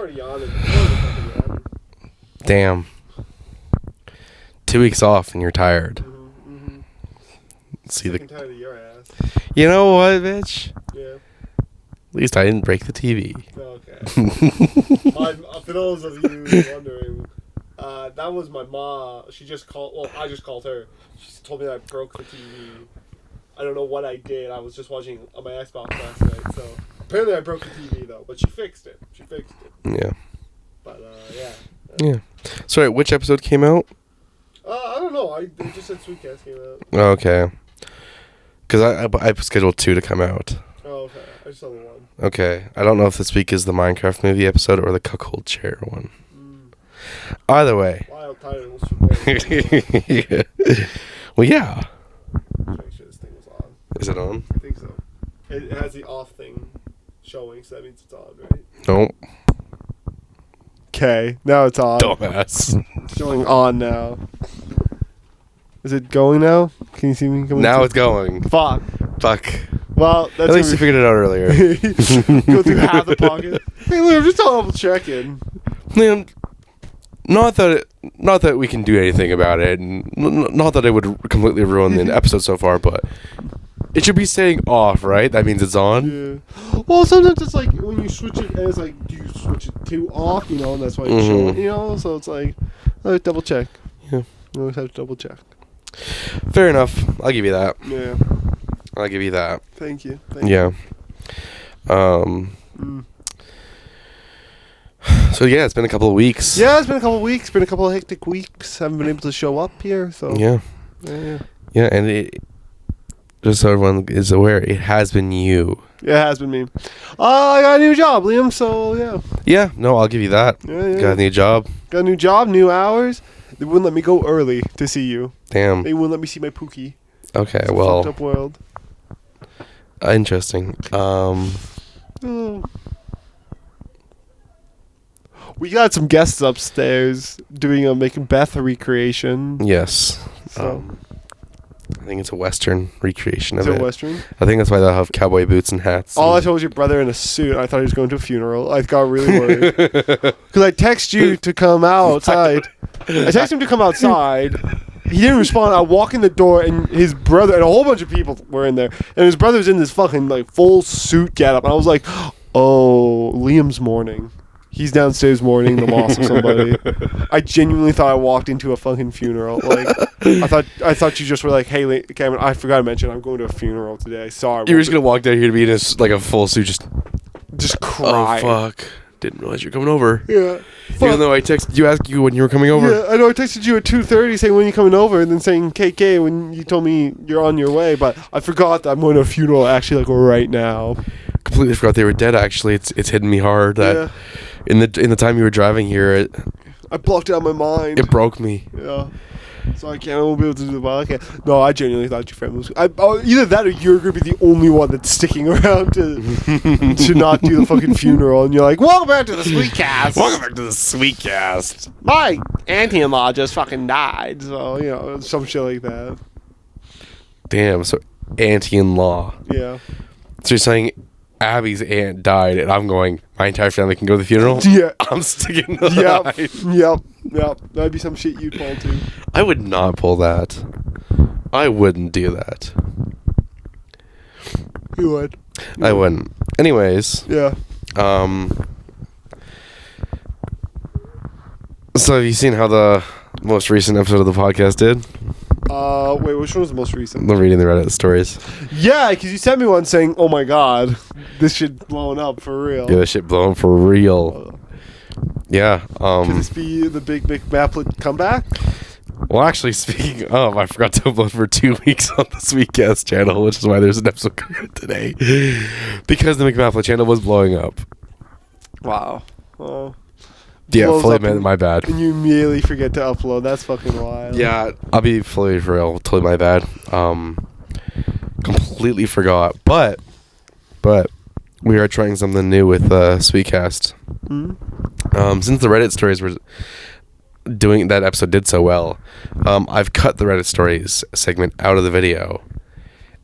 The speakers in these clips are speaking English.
already yawning. Damn. 2 weeks off and you're tired. See I'm tired of your ass. You know what, bitch? Yeah. At least I didn't break the TV. Okay. For those of you wondering, that was my mom. She just called. Well, I just called her. She told me that I broke the TV. I don't know what I did. I was just watching on my Xbox last night. So apparently I broke the TV though. But she fixed it. Yeah. But yeah. Yeah. Sorry, which episode came out? I don't know. They just said Sweetcast came out. Okay. Because I scheduled 2 to come out. Oh, okay. I just saw the one. Okay. I don't know if this week is the Minecraft movie episode or the Cuckold Chair one. Either way. Wild titles. Yeah. Well, yeah. Make sure this thing was on. Is it on? I think so. It has the off thing showing, so that means it's on, right? Nope. Okay, now it's on. Dumbass. It's showing on now. Is it going now? Can you see me coming? Now it's going. Fuck. Well, that's at least you figured it out earlier. Go through half the pocket. Hey, Liam, just double checking. Liam, not that we can do anything about it, and not that it would completely ruin the episode so far, but it should be saying off, right? That means it's on. Yeah. Well, sometimes it's like when you switch it, and it's like, do you switch it to off? You know, and that's why it's showing. You know, so it's like, double check. Yeah. You always have to double check. Fair enough. I'll give you that. Yeah. I'll give you that. Thank you. Yeah. So yeah, it's been a couple of weeks. Yeah, it's been a couple of weeks. Been a couple of hectic weeks. Haven't been able to show up here, so. Yeah. Yeah, and it, just so everyone is aware, it has been you. Yeah, it has been me. I got a new job, Liam, so yeah. Yeah, no, I'll give you that. Yeah. Got a new job. Got a new job, new hours. They wouldn't let me go early to see you. Damn. They wouldn't let me see my Pookie. Okay, it's well. A fucked up world. Interesting. We got some guests upstairs doing a Macbeth recreation. Yes. So. I think it's a Western recreation of it. Is it Western? I think that's why they'll have cowboy boots and hats. All I saw was your brother in a suit. I thought he was going to a funeral. I got really worried. Because I text you to come outside. I texted him to come outside. He didn't respond. I walk in the door, and his brother and a whole bunch of people were in there. And his brother's in this fucking like full suit getup. And I was like, oh, Liam's mourning. He's downstairs mourning the loss of somebody. I genuinely thought I walked into a fucking funeral. Like, I thought you just were like, hey, Cameron, I forgot to mention I'm going to a funeral today. Sorry. You were just gonna walk down here to be in like a full suit, just cry. Oh fuck! Didn't realize you're coming over. Yeah. Even though I texted you, asked you when you were coming over. Yeah, I know. I texted you at 2:30 saying when you coming over, and then saying KK when you told me you're on your way. But I forgot that I'm going to a funeral actually, like right now. Completely forgot they were dead. Actually, it's hitting me hard that in the time you were driving here, I blocked it out of my mind. It broke me. Yeah. So I won't be able to do the podcast. No, I genuinely thought your friend was. Either that or you're going to be the only one that's sticking around to not do the fucking funeral. And you're like, welcome back to the Sweetcast. Welcome back to the Sweetcast. My auntie-in-law just fucking died. So, you know, some shit like that. Damn, so auntie-in-law. Yeah. So you're saying Abby's aunt died, and I'm going, my entire family can go to the funeral? Yeah. I'm sticking to the Yep. That'd be some shit you'd pull too. I would not pull that. I wouldn't do that. You would. I wouldn't. Anyways. Yeah. So have you seen how the most recent episode of the podcast did? Wait, which one was the most recent? The reading the Reddit stories. Yeah, because you sent me one saying, oh my god, this shit blowing up for real. Yeah, this shit blowing for real. Yeah. Could this be the big McMaplet comeback? Well, actually, speaking of, I forgot to upload for 2 weeks on the Sweetcast channel, which is why there's an episode coming out today. Because the McMaplet channel was blowing up. Wow. Oh. Yeah, fully admit, my bad. And you immediately forget to upload. That's fucking wild. Yeah, I'll be fully for real. Totally my bad. Completely forgot. But we are trying something new with Sweetcast. Mm-hmm. Since the Reddit stories were doing that episode did so well, I've cut the Reddit stories segment out of the video,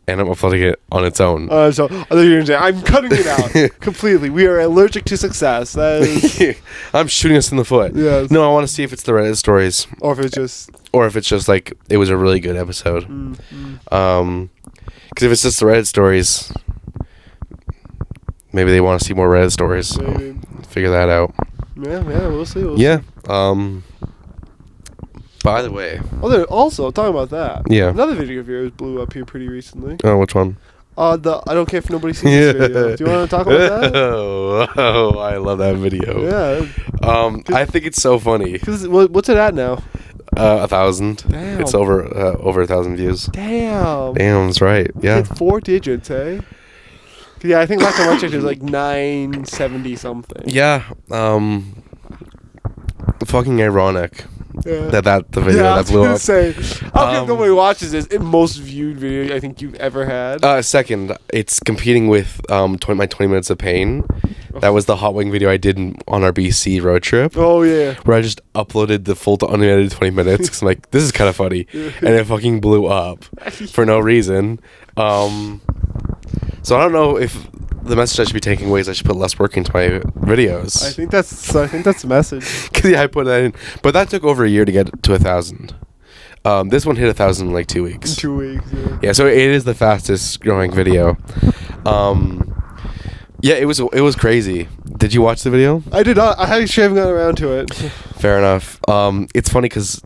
and I'm uploading it on its own. So I thought you were gonna say, I'm cutting it out completely. We are allergic to success. That is, I'm shooting us in the foot. yes. No, I want to see if it's the Reddit stories, Or if it's just. or if it's just like it was a really good episode. Mm-hmm. Because if it's just the Reddit stories, maybe they want to see more Reddit stories. Maybe. Figure that out. Yeah, we'll see. We'll Yeah. see. By the way. Also, talking about that. Yeah. Another video of yours blew up here pretty recently. Oh, which one? The I don't care if nobody sees this video. Do you want to talk about that? Oh, I love that video. Yeah. I think it's so funny. What's it at now? 1,000. Damn. It's over 1,000 views. Damn. Damn, that's right. Yeah. Hit 4 digits, eh? Yeah, I think last time I checked it was like 970 something. Yeah. Fucking ironic. Yeah. The video that blew up. Say, I don't care if nobody watches this. It's most viewed video I think you've ever had. Second, it's competing with my 20 Minutes of Pain. That was the hot wing video I did on our BC road trip. Oh yeah. Where I just uploaded the full unedited 20 minutes because I'm like, this is kind of funny, and it fucking blew up for no reason. So I don't know if the message I should be taking away is I should put less work into my videos. I think that's the message. Because yeah, I put that in, but that took over a year to get to 1,000. This one hit 1,000 in like 2 weeks. 2 weeks. Yeah. Yeah, so it is the fastest growing video. Yeah, it was crazy. Did you watch the video? I did not. I actually haven't gotten around to it. Fair enough. It's funny because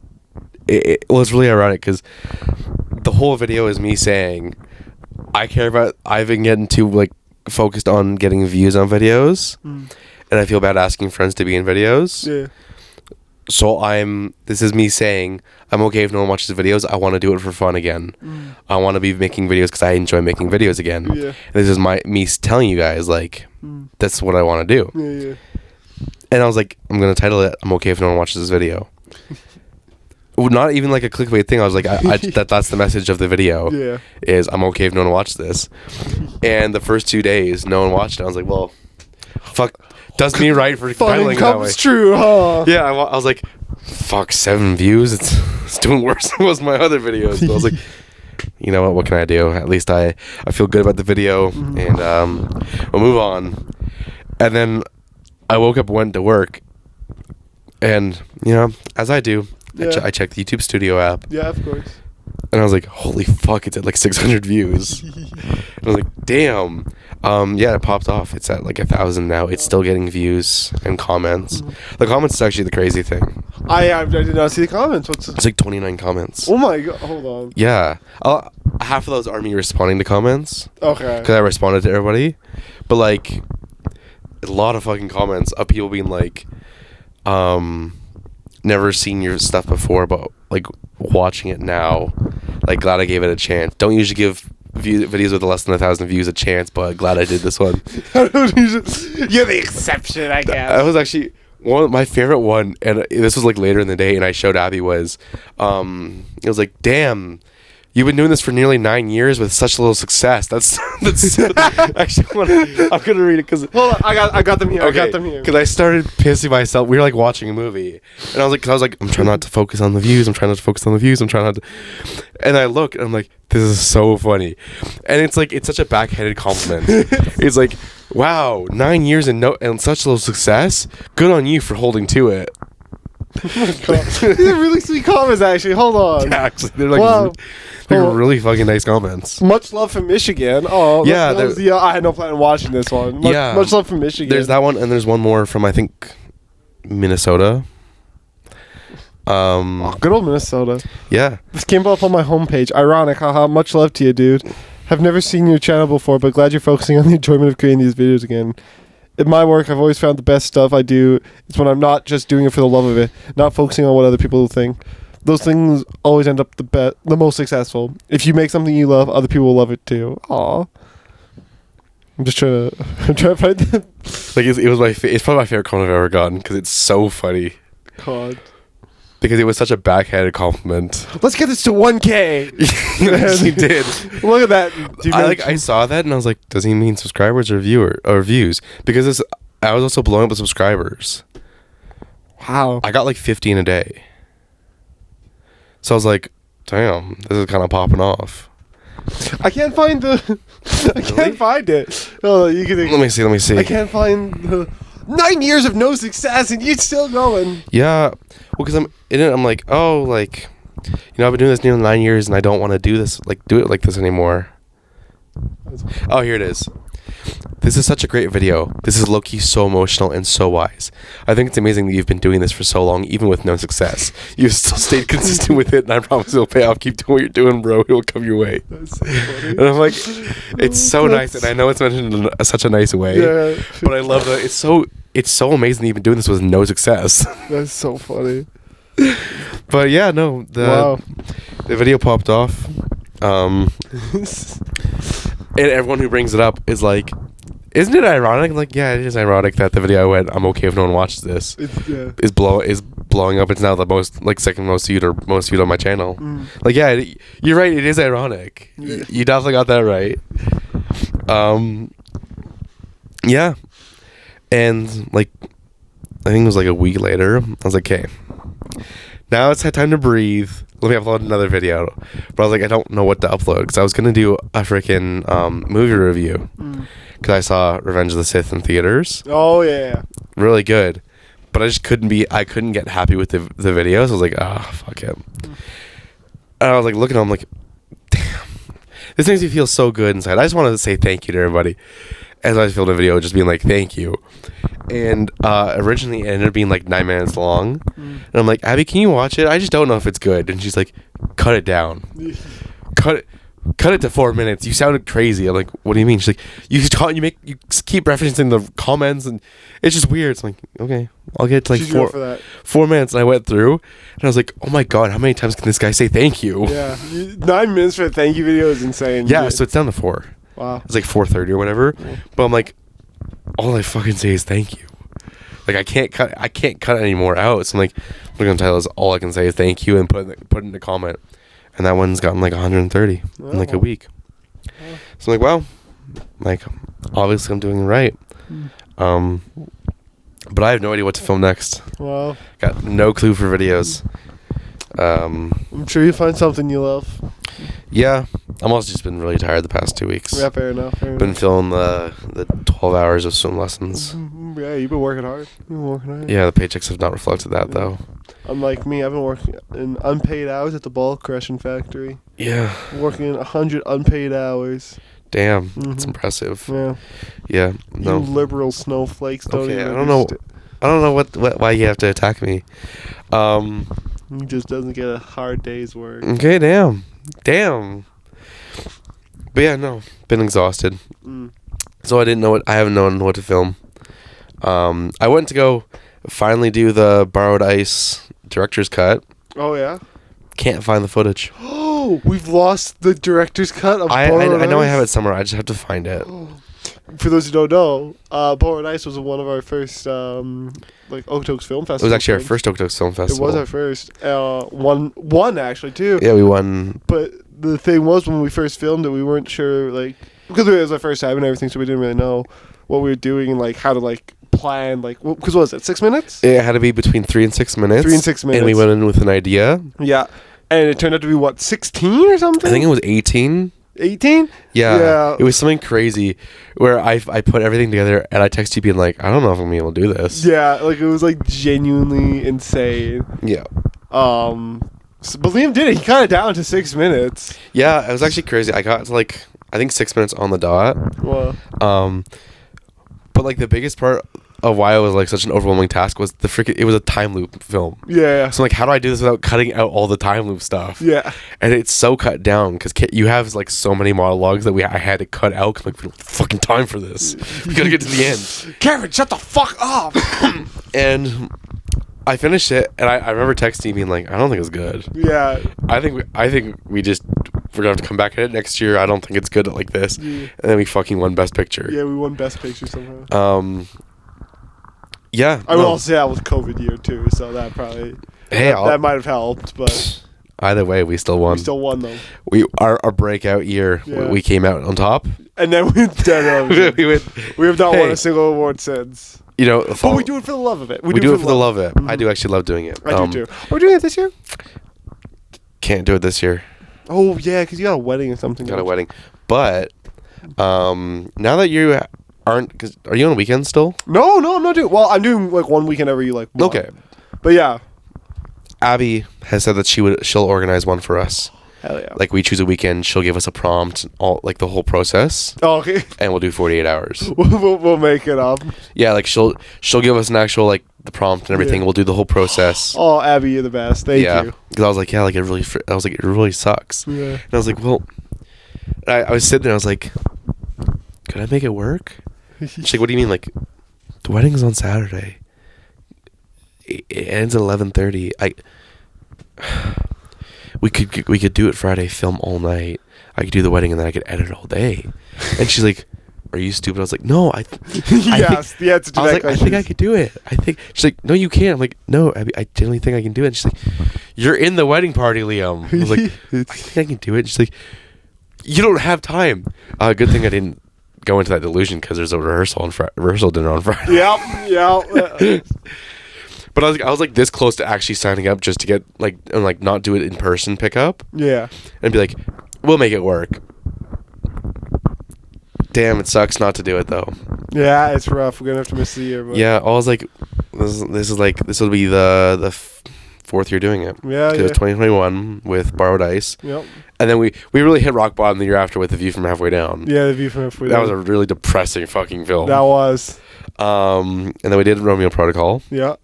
it's really ironic because the whole video is me saying I've been getting too like focused on getting views on videos, and I feel bad asking friends to be in videos. Yeah. So this is me saying I'm okay if no one watches videos. I want to do it for fun again. I want to be making videos because I enjoy making videos again. Yeah. And this is me telling you guys like that's what I want to do. Yeah. And I was like, I'm gonna title it "I'm okay if no one watches this video." Not even like a clickbait thing. I was like, that's the message of the video. Yeah. Is I'm okay if no one watches this. And the first 2 days, no one watched it. I was like, well, fuck, does me right for titling that way. Comes true, huh? Yeah, I was like, fuck, 7 views. It's doing worse than most of my other videos. So I was like, you know what can I do? At least I feel good about the video, and we'll move on. And then I woke up, went to work, and as I do, Yeah. I checked the YouTube Studio app. Yeah, of course. And I was like, holy fuck, it's at like 600 views. And I was like, damn. Yeah, it popped off. It's at like 1,000 now. It's still getting views and comments. The comments is actually the crazy thing. I did not see the comments. It's like 29 comments. Oh my god, hold on. Yeah. Half of those are me responding to comments. Okay. Because I responded to everybody. But like, a lot of fucking comments of people being like, never seen your stuff before, but like watching it now, like glad I gave it a chance. Don't usually give videos with less than 1,000 views a chance, but glad I did this one. You're the exception, I guess. That was actually one of my favorite one, and this was like later in the day, and I showed Abby was, it was like, damn, you've been doing this for nearly 9 years with such little success. That's actually I'm gonna read it because hold on, I got them here. okay, I got them here. because I started pissing myself. We were like watching a movie, and I was like, I'm trying not to focus on the views. I'm trying not to focus on the views. I'm trying not to. And I look, and I'm like, this is so funny, and it's like it's such a backhanded compliment. It's like, wow, 9 years and such little success. Good on you for holding to it. Oh my god, these are really sweet comments. Actually, hold on. Yeah, actually, they're like. Wow. They're really fucking nice comments. Much love from Michigan. Oh, yeah. I had no plan on watching this one. Much love from Michigan. There's that one, and there's one more from, I think, Minnesota. Good old Minnesota. Yeah. This came up on my homepage. Ironic, haha. Much love to you, dude. Have never seen your channel before, but glad you're focusing on the enjoyment of creating these videos again. In my work, I've always found the best stuff I do is when I'm not just doing it for the love of it, not focusing on what other people think. Those things always end up the most successful. If you make something you love, other people will love it too. Aw. I'm trying to find that. Like it's probably my favorite comment I've ever gotten because it's so funny. God. Because it was such a backhanded compliment. Let's get this to 1K. He did. Look at that. I saw that and I was like, does he mean subscribers or views? Because I was also blowing up with subscribers. Wow. I got like 50 in a day. So I was like, damn, this is kind of popping off. I can't find the. I can't find it. Oh, you can. Let me see. I can't find the 9 years of no success, and you're still going. Yeah. Well, because I'm in it. I'm like, oh, like, I've been doing this nearly 9 years, and I don't want to do it like this anymore. Oh, here it is. This is such a great video. This is low-key so emotional and so wise. I think it's amazing that you've been doing this for so long, even with no success. You've still stayed consistent with it, and I promise it'll pay off. Keep doing what you're doing, bro. It will come your way. That's so funny. And I'm like, it's so nice, and I know it's mentioned in such a nice way. Yeah. But I love that. It's so amazing that you've been doing this with no success. That's so funny. But yeah, no, the video popped off. And everyone who brings it up is like, isn't it ironic? I'm like, yeah, it is ironic that the video I went, I'm okay if no one watches this, is blowing up. It's now the most, like, second most viewed or most viewed on my channel. Like, yeah, you're right. It is ironic. Yeah. You definitely got that right. Yeah. And, like, I think it was like a week later, I was like, okay, now it's time to breathe. Let me upload another video. But I was like, I don't know what to upload, because I was going to do a freaking movie review. Because I saw Revenge of the Sith in theaters. Oh, yeah. Really good. But I couldn't get happy with the videos. I was like, fuck it. And I was like, looking at them, like, damn. This makes me feel so good inside. I just wanted to say thank you to everybody. As I filmed a video, just being like, thank you. And originally it ended up being like 9 minutes long. And I'm like, Abby, can you watch it? I just don't know if it's good. And she's like, cut it down. Cut it to 4 minutes. You sounded crazy. I'm like, what do you mean? She's like, you keep referencing the comments, and it's just weird. It's like, okay, I'll get to like 4 minutes. And I went through, and I was like, oh my god, how many times can this guy say thank you? Yeah, 9 minutes for a thank you video is insane. Yeah, so it's down to 4. Wow. It's like 4:30 or whatever. Yeah. But I'm like, all I fucking say is thank you. Like, I can't cut any more out. So I'm like, I'm gonna tell us all I can say is thank you, and put it in the comment. And that one's gotten like 130 in like a week. So I'm like, well, like, obviously I'm doing it right. But I have no idea what to film next. Wow. Got no clue for videos. I'm sure you'll find something you love. Yeah. I'm also just been really tired the past 2 weeks. Yeah, fair enough. Been filming the 12 hours of swim lessons. Yeah, you've been working hard. Yeah, the paychecks have not reflected that, though. Unlike me, I've been working in unpaid hours at the ball crushing factory. Yeah. Working in 100 unpaid hours. Damn, that's impressive. Yeah. Yeah. No. You liberal snowflakes don't even I don't know why you have to attack me. He just doesn't get a hard day's work. Okay, damn. But yeah, no, been exhausted. So I haven't known what to film. I went to go finally do the Borrowed Ice director's cut. Oh yeah? Can't find the footage. Oh, we've lost the director's cut of Borrowed Ice? I know I have it somewhere. I just have to find it. For those who don't know, Borrowed Ice was one of our first Okotoks Film Festival. It was actually our first Okotoks Film Festival. It was our first. Won actually too. Yeah, we won. But the thing was, when we first filmed it, we weren't sure, because it was our first time and everything, so we didn't really know what we were doing and how to plan, because what was it, 6 minutes? It had to be between 3 and 6 minutes. 3 and 6 minutes. And we went in with an idea. Yeah. And it turned out to be 16 or something? I think it was 18. 18? Yeah. It was something crazy where I put everything together and I texted you being like, I don't know if I'm going to be able to do this. Yeah, it was genuinely insane. Yeah. But Liam did it. He cut it down to 6 minutes. Yeah, it was actually crazy. I got to I think 6 minutes on the dot. Wow. But the biggest part of why it was such an overwhelming task was it was a time loop film. Yeah. So how do I do this without cutting out all the time loop stuff? Yeah. And it's so cut down because you have so many monologues that I had to cut out because we don't have fucking time for this. We gotta get to the end. Kevin, shut the fuck up. And I finished it, and I remember texting you being like, I don't think it's good. Yeah. I think we're gonna have to come back at it next year. I don't think it's good like this. Yeah. And then we fucking won Best Picture. Yeah, we won Best Picture somehow. Yeah. I will also say that was COVID year too, so that probably that might have helped, but either way, we still won. We still won though. Our breakout year, we came out on top, and then we have not won a single award since. But we do it for the love of it. We do it for the love of it. Mm-hmm. I do actually love doing it. I do too. We're doing it this year. Can't do it this year. Oh yeah, because you got a wedding or something. Got a wedding, but now that you aren't, cause are you on weekends still? No, I'm not doing. Well, I'm doing like one weekend every like month. Okay, but yeah. Abby has said that she'll organize one for us. Hell yeah. Like we choose a weekend, she'll give us a prompt, all like the whole process. Oh, okay. And we'll do 48 hours. we'll make it up. Yeah, like she'll give us an actual like the prompt and everything. Yeah. We'll do the whole process. Oh, Abby, you're the best. Thank you. Because I was like, yeah, like it really sucks. Yeah. And I was like, well, I was sitting there. I was like, could I make it work? She's like, what do you mean? Like, the wedding's on Saturday. It ends at 11:30. We could do it Friday, film all night. I could do the wedding and then I could edit all day. And she's like, "Are you stupid?" I was like, "No, I think I could do it. I think." She's like, "No, you can't." I'm like, "No, I genuinely think I can do it." And she's like, "You're in the wedding party, Liam." I was like, "I think I can do it." And she's like, "You don't have time." Good thing I didn't go into that delusion because there's a rehearsal dinner on Friday. Yep. But I was like this close to actually signing up just to get like and like not do it in person pickup. Yeah. And be like, we'll make it work. Damn, it sucks not to do it though. Yeah, it's rough. We're gonna have to miss the year. But Yeah, I was like, this will be the fourth year doing it. Yeah, It was 2021 with Borrowed Ice. Yep. And then we really hit rock bottom the year after with The View from Halfway Down. Yeah, The View from Halfway That Down. was a really depressing fucking film. That was. And then we did Romeo Protocol. Yeah.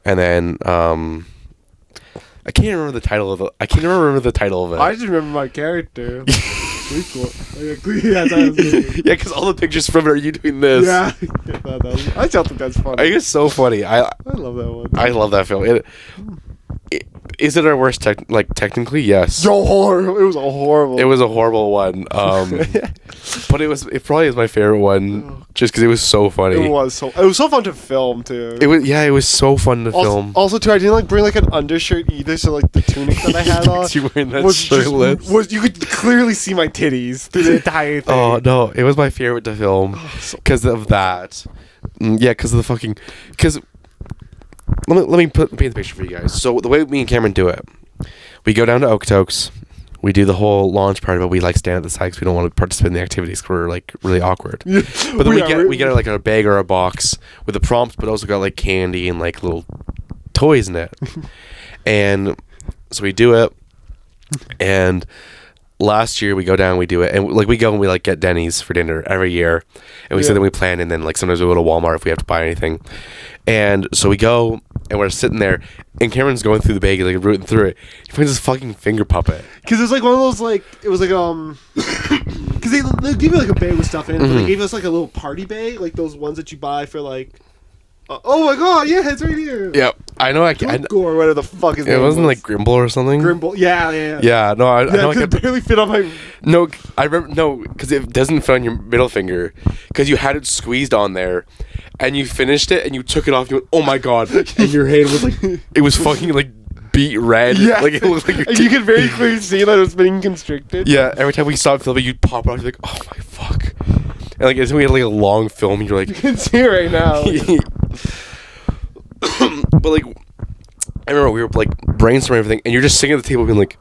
And then I can't remember the title of it. I just remember my character. Pretty cool. Yeah, because all the pictures from it are you doing this. Yeah. I still think that's funny. I think it's so funny. I love that one. I love that film. Is it our worst technically? Yes. So horrible. It was a horrible. It was a horrible one. But it probably is my favorite one just because it was so funny. It was so fun to film too. It was so fun to film. Also too, I didn't like bring like an undershirt either, so like the tunic that I had on you wearing that shirtless. You could clearly see my titties through the entire thing. Oh no, it was my favorite to film because of that. Yeah, because of the fucking Let me paint the picture for you guys. So the way me and Cameron do it, we go down to Okotoks, we do the whole launch part of it. We like stand at the side because we don't want to participate in the activities because we're like really awkward. Yeah. But then we get like a bag or a box with the prompts, but also got like candy and like little toys in it. And so we do it. And last year we go down, we do it, and like we go and we like get Denny's for dinner every year, and we sit and we plan, and then like sometimes we go to Walmart if we have to buy anything. And so we go and we're sitting there, and Cameron's going through the bag, like rooting through it. He finds this fucking finger puppet. Because it's like one of those like it was like because they give you like a bag with stuff in it, but they gave us like a little party bag, like those ones that you buy for like. Oh my god! Yeah, it's right here. Yeah, I know. I can't. Or whatever the fuck his name It wasn't was. like Grimble or something. Grimble. Yeah. Yeah, no, I know. I could can barely fit on my. No, I remember. No, because it doesn't fit on your middle finger. Because you had it squeezed on there, and you finished it, and you took it off. You went, "Oh my god!" And your hand was like, it was fucking like beet red. Yeah, like it looked like. And you could very clearly see that it was being constricted. Yeah, every time we stopped filming, you'd pop it off. You're like, "Oh my fuck!" And like, as we had like a long film, you're like, you can see it right now. But like, I remember we were like brainstorming everything, and you're just sitting at the table being like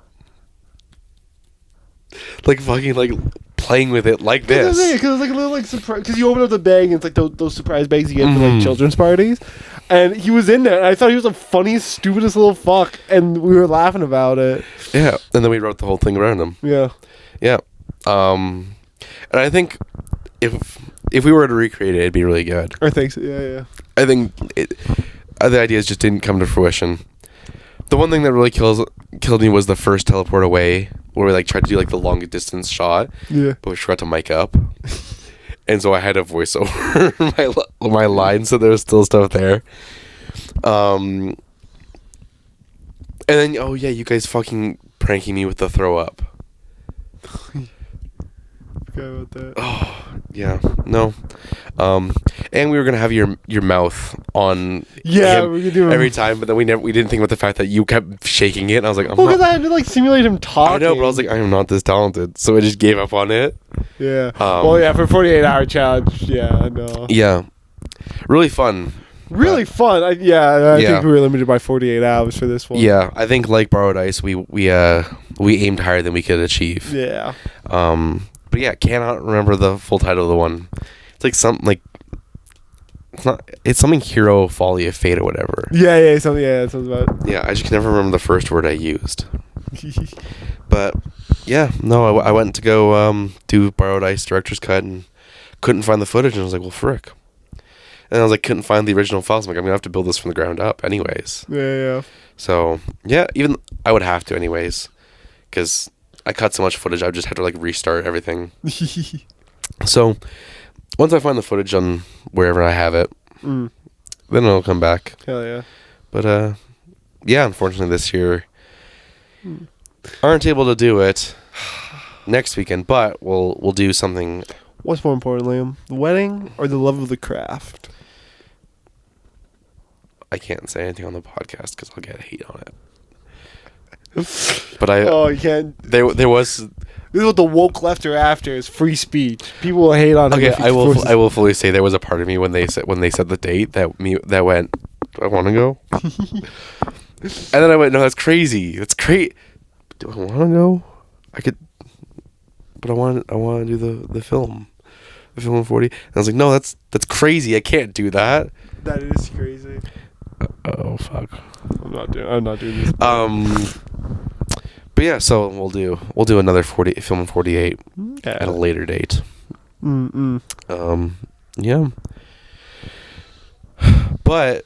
fucking like playing with it like this. Because it's like a little like surprise. Because you open up the bag and it's like those surprise bags you get for like children's parties, and he was in there. And I thought he was the funniest, stupidest little fuck, and we were laughing about it. Yeah, and then we wrote the whole thing around him. Yeah. And I think if we were to recreate it, it'd be really good. I think so. Yeah. I think the ideas just didn't come to fruition. The one thing that really killed me was the first teleport away, where we like tried to do like the long distance shot. Yeah. But we forgot to mic up, and so I had to voice over my lines, so there was still stuff there. And then you guys fucking pranking me with the throw up. About that. Oh yeah, no, and we were gonna have your mouth on. Yeah, him we could do every time, but then we didn't think about the fact that you kept shaking it, and I was like, because I had to like simulate him talking. I know, but I was like, I am not this talented, so I just gave up on it. Yeah. For 48-hour challenge. Yeah, I know. Yeah, really fun. Really fun. I think we were limited by 48 hours for this one. Yeah, I think like Borrowed Ice, we aimed higher than we could achieve. Yeah. But yeah, cannot remember the full title of the one. It's like it's something Hero Folly of Fate or whatever. Yeah, something about. Yeah, I just can never remember the first word I used. But yeah, no, I went to go do Borrowed Ice director's cut and couldn't find the footage, and I was like, well, frick. And I was like, couldn't find the original files. I'm like, I'm gonna have to build this from the ground up, anyways. Yeah. So yeah, even I would have to, anyways, because I cut so much footage, I would just have to like restart everything. So once I find the footage on wherever I have it, then it'll come back. Hell yeah. But yeah, unfortunately this year aren't able to do it next weekend. But we'll do something. What's more important, Liam? The wedding or the love of the craft? I can't say anything on the podcast because I'll get hate on it. But you can't. There was. This is what the woke left are after: is free speech. People will hate on. Okay, I will fully say there was a part of me when they said the date that went, do I want to go? And then I went, no, that's crazy. That's great. Do I want to go? I could, but I want to do the film. The film in 40. And I was like, no, that's crazy. I can't do that. That is crazy. Oh fuck. I'm not doing this. But yeah, so we'll do another film in 48 at a later date. Yeah. But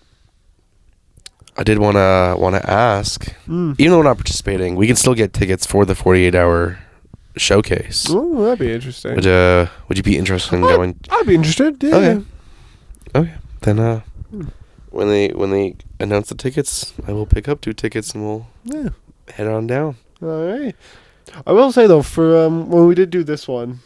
I did want to ask, even though we're not participating, we can still get tickets for the 48-hour showcase. Oh, that'd be interesting. Would you be interested in going? I'd be interested. Yeah. Okay. Then when they announce the tickets, I will pick up 2 tickets and we'll head on down. All right. I will say though, for when we did do this one,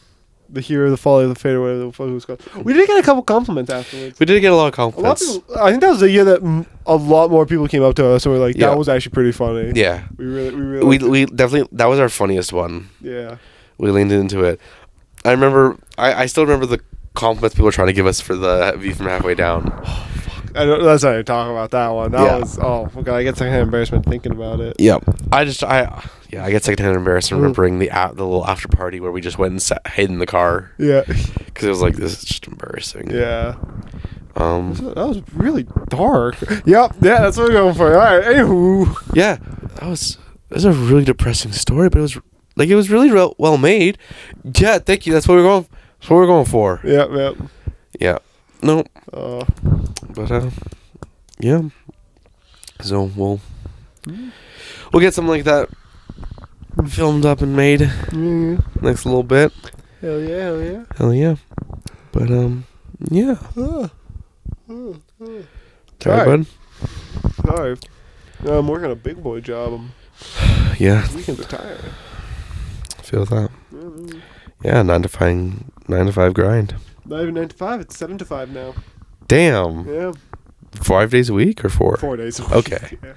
the Hero, the Folly, the Fate, or whatever the fuck it was called, we did get a couple compliments afterwards. We did get a lot of compliments. I think that was the year that a lot more people came up to us and were like, "That was actually pretty funny." Yeah. We definitely, that was our funniest one. Yeah. We leaned into it. I remember. I still remember the compliments people were trying to give us for the View from Halfway Down. Let's not even talk about that one. That was I get secondhand embarrassment thinking about it. Yep. I get secondhand embarrassment remembering the little after party where we just went and hid in the car. Yeah. Because it was like, this is just embarrassing. Yeah. That was really dark. Yep. Yeah, that's what we're going for. All right. Anywho. Yeah. That was a really depressing story, but it was really well made. Yeah. Thank you. That's what we're going for. Yep. Yeah. No. But yeah. So we'll get something like that filmed up and made next little bit. Hell yeah. But yeah. Tired, bud? Sorry. No, I'm working a big boy job. Yeah. Weekends are tired. Feel that. Yeah, 9 to 5 grind. Not even 9 to 5, it's 7 to 5 now. Damn. Yeah. 5 days a week or 4? 4 days a week. Okay. Yeah.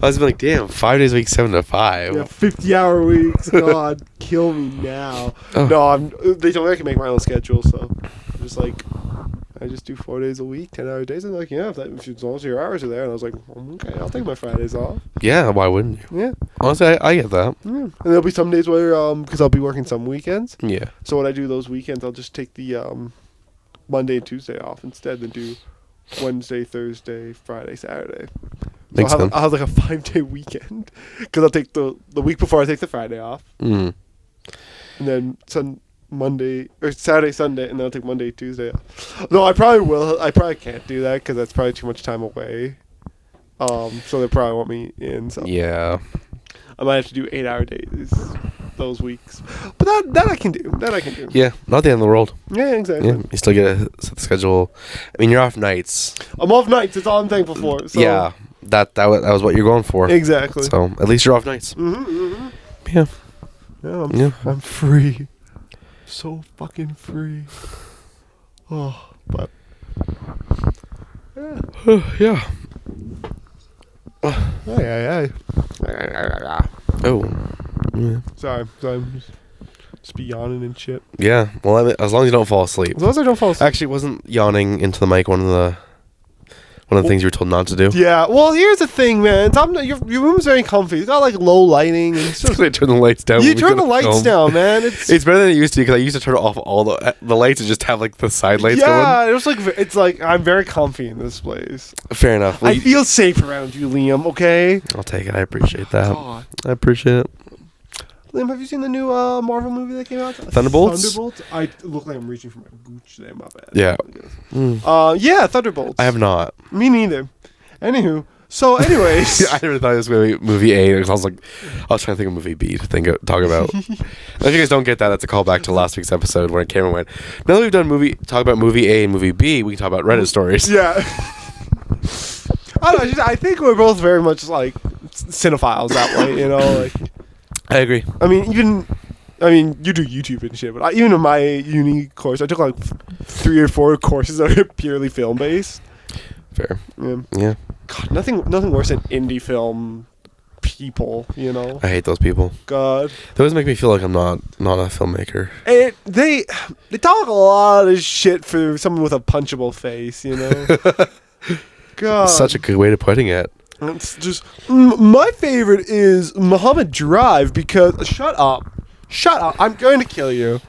I was like, damn, 5 days a week, 7 to 5. Yeah, 50-hour weeks. God, kill me now. Oh. No, they told me I can make my own schedule, so I'm just like, I just do 4 days a week, 10-hour days. And they're like, yeah, if as long as your hours are there. And I was like, okay, I'll take my Fridays off. Yeah, why wouldn't you? Yeah. Honestly, I get that. Yeah. And there'll be some days where, because I'll be working some weekends. Yeah. So when I do those weekends, I'll just take the Monday and Tuesday off instead, than do Wednesday, Thursday, Friday, Saturday. Makes So sense. I'll have like a 5-day weekend because I'll take the week before I take the Friday off, and then Saturday, Sunday, and then I'll take Monday, Tuesday off. No, I probably will. I probably can't do that because that's probably too much time away. So they probably want me in. So Yeah. I might have to do 8-hour days those weeks, but that I can do. Yeah, not the end of the world. Yeah, exactly. Yeah, you still get to set the schedule. I mean, you're off nights. I'm off nights. That's all I'm thankful for. So. Yeah, that was what you're going for. Exactly. So at least you're off nights. Yeah. I'm free. So fucking free. Oh, but Yeah. Hey. Oh. Yeah. Sorry, I'm just be yawning and shit. Yeah. Well, as long as you don't fall asleep. As long as I don't fall asleep. Actually, wasn't yawning into the mic one of One of the things you were told not to do. Yeah. Well, here's the thing, man. Your room's very comfy. It's got like low lighting. And it's They turn the lights down. you turn the lights down, man. It's better than it used to because I used to turn off all the lights and just have like the side lights going. Yeah, it's like I'm very comfy in this place. Fair enough. I feel safe around you, Liam. Okay. I'll take it. I appreciate that. God. I appreciate it. Liam, have you seen the new Marvel movie that came out? Thunderbolts? I look like I'm reaching for my gooch today. My bad. Yeah. Yeah, Thunderbolts. I have not. Me neither. Anywho, so anyways, I never thought it was going to be movie A because I was trying to think of movie B to talk about. If you guys don't get that, that's a callback to last week's episode where Cameron went. Now that we've done talk about movie A and movie B, we can talk about Reddit stories. yeah. I don't know. I think we're both very much like cinephiles that way, you know. Like, I agree. I mean, you do YouTube and shit, but even in my uni course, I took like 3 or 4 courses that are purely film based. Fair. Yeah. God, nothing worse than indie film people, you know. I hate those people. God. They always make me feel like I'm not a filmmaker. They talk a lot of shit for someone with a punchable face, you know. God. Such a good way of putting it. It's just my favorite is Muhammad Drive because shut up, I'm going to kill you.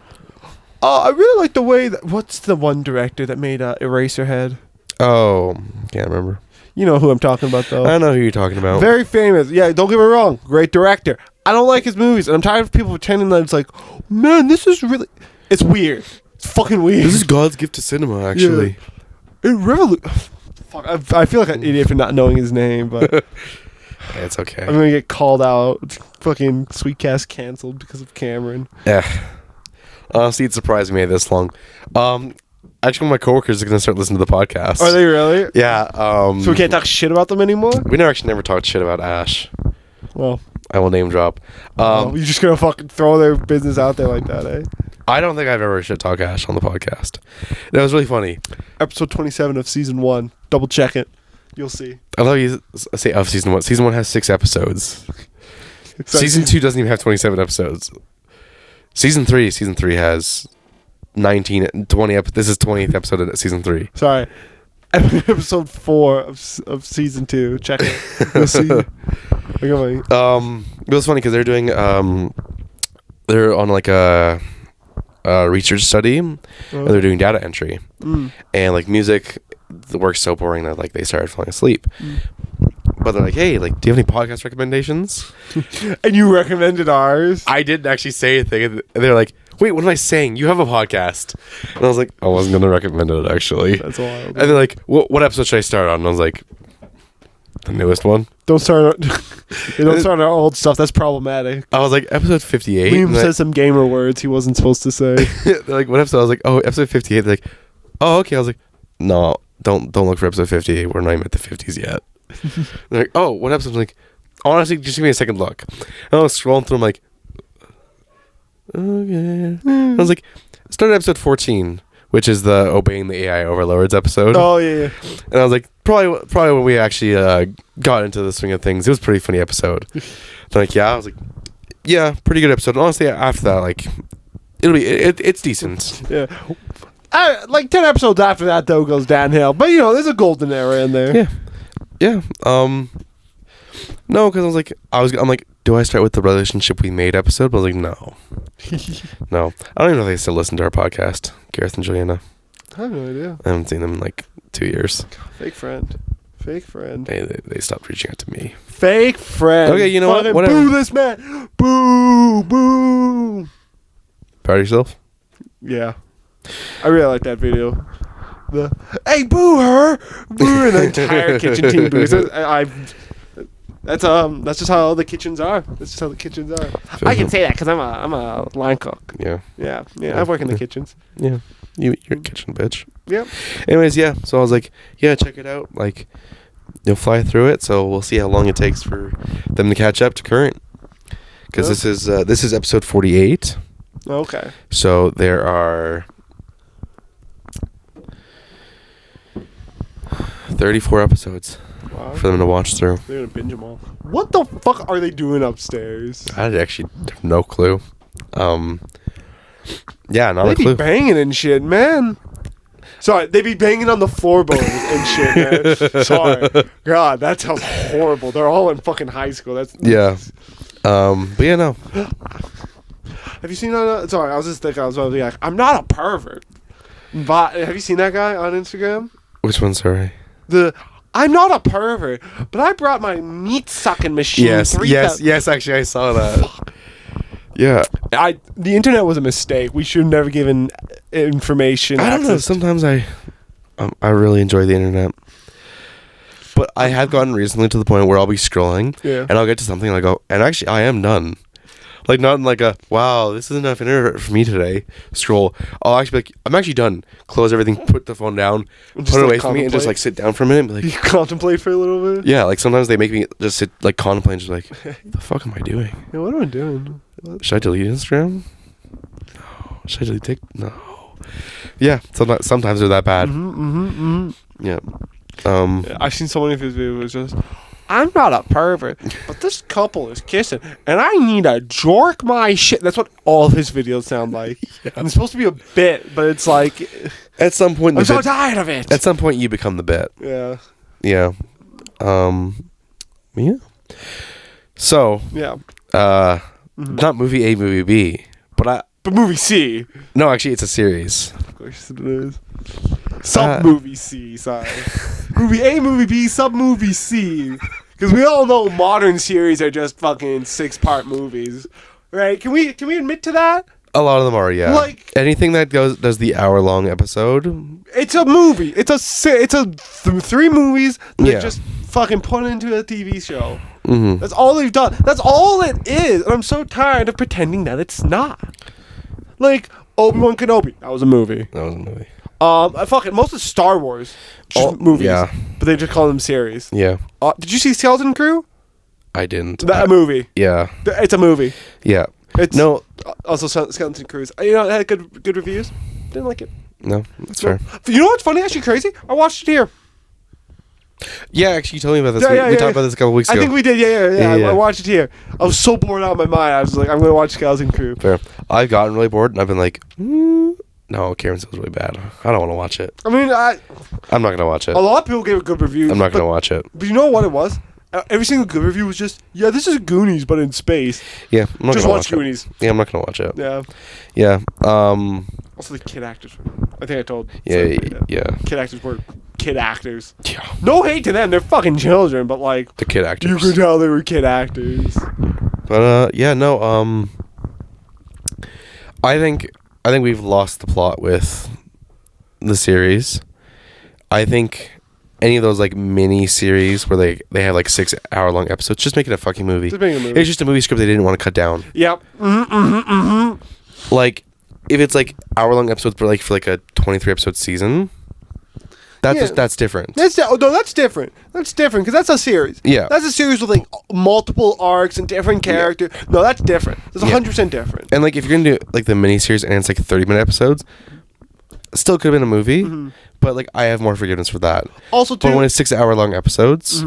I really like the way that what's the one director that made Eraserhead? Oh, can't remember. You know who I'm talking about though. I know who you're talking about. Very famous. Yeah, don't get me wrong, great director. I don't like his movies, and I'm tired of people pretending that it's like, man, this is really. It's weird. It's fucking weird. This is God's gift to cinema, actually. Yeah. Fuck, I feel like an idiot for not knowing his name, but Yeah, it's okay. I'm gonna get called out. Fucking Sweetcast canceled because of Cameron. Yeah. Honestly, it's surprised me this long. Actually, one of my coworkers is gonna start listening to the podcast. Are they really? Yeah. So we can't talk shit about them anymore? We never talked shit about Ash. Well, I will name drop. you're just gonna fucking throw their business out there like that, eh? I don't think I've ever shit talk Ash on the podcast. That was really funny. Episode 27 of season 1. Double check it. You'll see. I love you say of season 1. Season 1 has 6 episodes. Season 2 doesn't even have 27 episodes. Season 3 has 19, 20. This is 20th episode of season 3. Sorry. Episode 4 of season 2. Check it. You'll see. It was funny because they're doing they're on like a research study and they're doing data entry and like music works so boring that like they started falling asleep. But they're like, hey, like, do you have any podcast recommendations? And you recommended ours. I didn't actually say anything, and they're like, wait, what am I saying? You have a podcast. And I was like, I wasn't gonna recommend it actually. That's wild. And they're like, what episode should I start on? And I was like, the newest one. Don't start on our old stuff. That's problematic. I was like, episode 58. Liam said some gamer words he wasn't supposed to say. They're like, what episode? I was like, oh, episode 58. They're like, oh, okay. I was like, no, don't look for episode 58. We're not even at the 50s yet. They're like, oh, what episode? I'm like, honestly, just give me a second look. And I was scrolling through. I'm like, okay. I was like, start at episode 14, which is the obeying the AI overlords episode. Oh yeah. And I was like, probably when we actually got into the swing of things, it was a pretty funny episode. They're like, yeah. I was like, yeah, pretty good episode. And honestly, after that, like, it's decent. Yeah. Like 10 episodes after that though goes downhill, but you know there's a golden era in there. Yeah. No, because I was like, I'm like, do I start with the relationship we made episode? But I was like, no. I don't even know if they still listen to our podcast, Gareth and Juliana. I have no idea. I haven't seen them in like 2 years. Fake friend. They stopped reaching out to me. Fake friend. Okay, you know what? Whatever. Boo this man. Boo. Proud of yourself? Yeah. I really like that video. Hey, boo her. Boo, and the entire kitchen team boos. That's just how the kitchens are. I can say that because I'm a line cook. Yeah. I work in the kitchens. Yeah. You're a kitchen bitch. Yep. Anyways, yeah. So I was like, yeah, check it out. Like, you'll fly through it. So we'll see how long it takes for them to catch up to current. Because this is episode 48. Okay. So there are 34 episodes for them to watch through. They're gonna binge them all. What the fuck are they doing upstairs? I actually have no clue. Yeah, not They a clue. be banging and shit, man. Sorry, they be banging on the floorboards and shit, man. Sorry. God, that sounds horrible. They're all in fucking high school. That's Yeah. But yeah, no. Have you seen that? Sorry, I was just thinking, I was like, I'm not a pervert. But have you seen that guy on Instagram? Which one, sorry? I'm not a pervert, but I brought my meat sucking machine. Yes, actually, I saw that. Fuck. Yeah. The internet was a mistake. We should have never given information. I don't know. Sometimes I really enjoy the internet. But I have gotten recently to the point where I'll be scrolling, and I'll get to something and I go, and actually, I am done. Like, not in like a, wow, this is enough internet for me today. Scroll. I'll actually be like, I'm actually done. Close everything, put the phone down, put it away from me, and just like sit down for a minute. And be like, you contemplate for a little bit? Yeah, like sometimes they make me just sit, like contemplate, and just like, what the fuck am I doing? Yeah, what am I doing? Should I delete Instagram? No. Should I delete TikTok? No. Yeah, sometimes they're that bad. Yeah. I've seen so many of his videos. Just, I'm not a pervert, but this couple is kissing, and I need to jork my shit. That's what all of his videos sound like. Yeah. And it's supposed to be a bit, but it's like, at some point, I'm so tired of it. At some point, you become the bit. Yeah. Yeah. Yeah. So. Yeah. Not movie A, movie B, but movie C. No, actually, it's a series. Of course it is. Sub movie C, sorry. Movie A, movie B, sub movie C. Because we all know modern series are just fucking 6-part movies, right? Can we admit to that? A lot of them are, yeah. Like anything that does the hour-long episode. It's a movie. It's a 3 movies that just fucking put into a TV show. Mm-hmm. That's all they've done. That's all it is. And I'm so tired of pretending that it's not. Like Obi-Wan Kenobi, that was a movie. Fucking most of Star Wars, just movies. Yeah. But they just call them series. Yeah. Did you see Skeleton Crew? I didn't. A movie. Yeah. It's a movie. Yeah. It's also Skeleton Crew. You know, it had good reviews. Didn't like it. No, that's fair. You know what's funny? Actually, crazy. I watched it here. Yeah, actually, you told me about this. We talked about this a couple weeks ago. I think we did. Yeah. I watched it here. I was so bored out of my mind. I was like, I'm going to watch Skeleton Crew. Fair. I've gotten really bored, and I've been like, no, Karen said it was really bad. I don't want to watch it. I mean, I'm not going to watch it. A lot of people gave it good reviews. I'm not going to watch it. But you know what it was? Every single good review was just, this is Goonies, but in space. Yeah, I'm not just gonna watch Goonies. Yeah, I'm not going to watch it. Yeah. Yeah. Also, the kid actors. I think I told. Yeah. Kid actors were kid actors. Yeah. No hate to them. They're fucking children, but like. The kid actors. You could tell they were kid actors. But, I think we've lost the plot with the series. I think any of those like mini series where they have like 6-hour-long episodes, just make it a fucking movie. It's just a movie script they didn't want to cut down. Yep. Like if it's like hour-long episodes for like a 23-episode season, that's different. That's different. That's different because that's a series. Yeah, that's a series with like multiple arcs and different characters. Yeah. No, that's different. That's 100% different. And like if you're gonna do like the mini series and it's like 30-minute episodes, still could have been a movie. Mm-hmm. But like I have more forgiveness for that. Also, too, but when it's 6-hour-long episodes,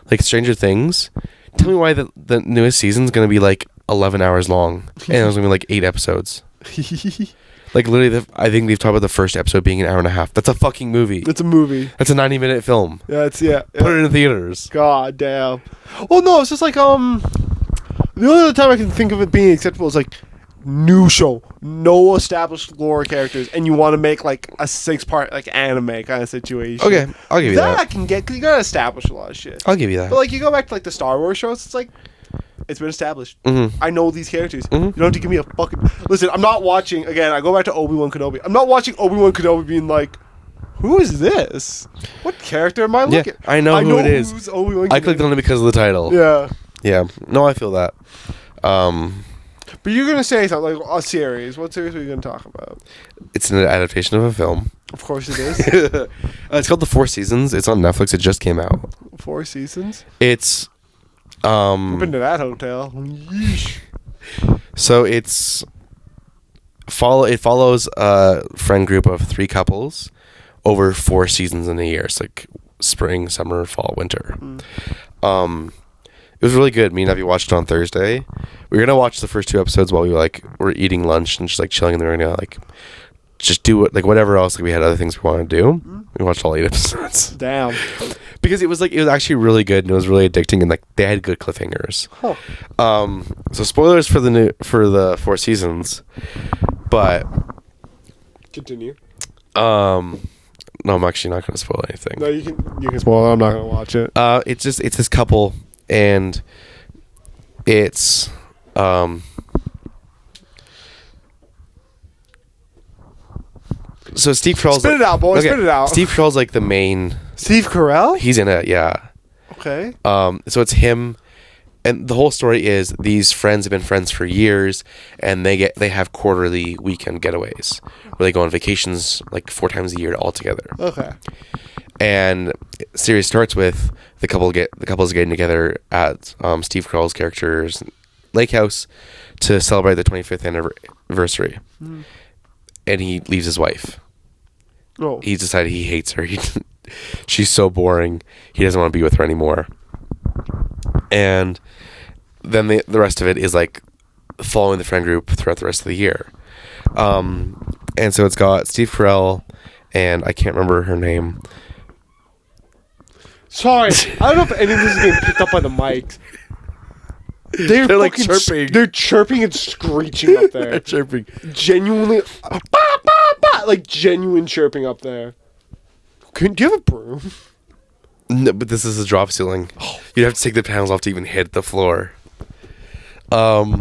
like Stranger Things, tell me why the newest season's gonna be like 11 hours long and it's gonna be like 8 episodes. Like literally, I think they've talked about the first episode being an hour and a half. That's a fucking movie. It's a movie. That's a 90-minute film. Yeah, Put it in theaters. God damn. Well, no, it's just like the only other time I can think of it being acceptable is like new show, no established lore characters, and you want to make like a 6-part like anime kind of situation. Okay, I'll give you that. I can get because you gotta establish a lot of shit. I'll give you that. But like you go back to like the Star Wars shows, it's like it's been established. Mm-hmm. I know these characters. Mm-hmm. You don't have to give me a fucking listen. I'm not watching again. I go back to Obi-Wan Kenobi. I'm not watching Obi-Wan Kenobi being like, who is this? What character am I looking? Yeah, I know who it is. Obi-Wan Kenobi. I clicked on it because of the title. Yeah. Yeah. No, I feel that. But you're gonna say something like a series. What series are you gonna talk about? It's an adaptation of a film. Of course it is. It's called The 4 Seasons. It's on Netflix. It just came out. 4 seasons? It's I've been to that hotel. Yeesh. So it follows a friend group of 3 couples over 4 seasons in a year. It's like spring, summer, fall, winter. It was really good. Me and Abby watched it on Thursday. We were gonna watch the first 2 episodes while we were eating lunch and just like chilling, and then we were gonna like just do it, like whatever else. Like we had other things we wanted to do. We watched all 8 episodes. Damn. Because it was actually really good and it was really addicting and like they had good cliffhangers. Huh. So spoilers for the 4 seasons, but Continue. no, I'm actually not going to spoil anything. No, you can spoil it. I'm not gonna watch it. It's this couple and it's so Steve Carell's Spit it out, boy. Spit it out. Steve Carell's like the main. Steve Carell? He's in it, yeah. Okay. So it's him, and the whole story is these friends have been friends for years, and they have quarterly weekend getaways where they go on vacations like 4 times a year all together. Okay. And the series starts with the couples getting together at Steve Carell's character's lake house to celebrate the 25th anniversary, and he leaves his wife. Oh. He's decided he hates her. She's so boring. He doesn't want to be with her anymore. And then the rest of it is like following the friend group throughout the rest of the year. And so it's got Steve Carell and I can't remember her name. Sorry, I don't know if any of this is getting picked up by the mics. They're like chirping. They're chirping and screeching up there. They're chirping. Genuinely, bah, bah, bah, like genuine chirping up there. Do you have a broom? No, but this is a drop ceiling. You'd have to take the panels off to even hit the floor. But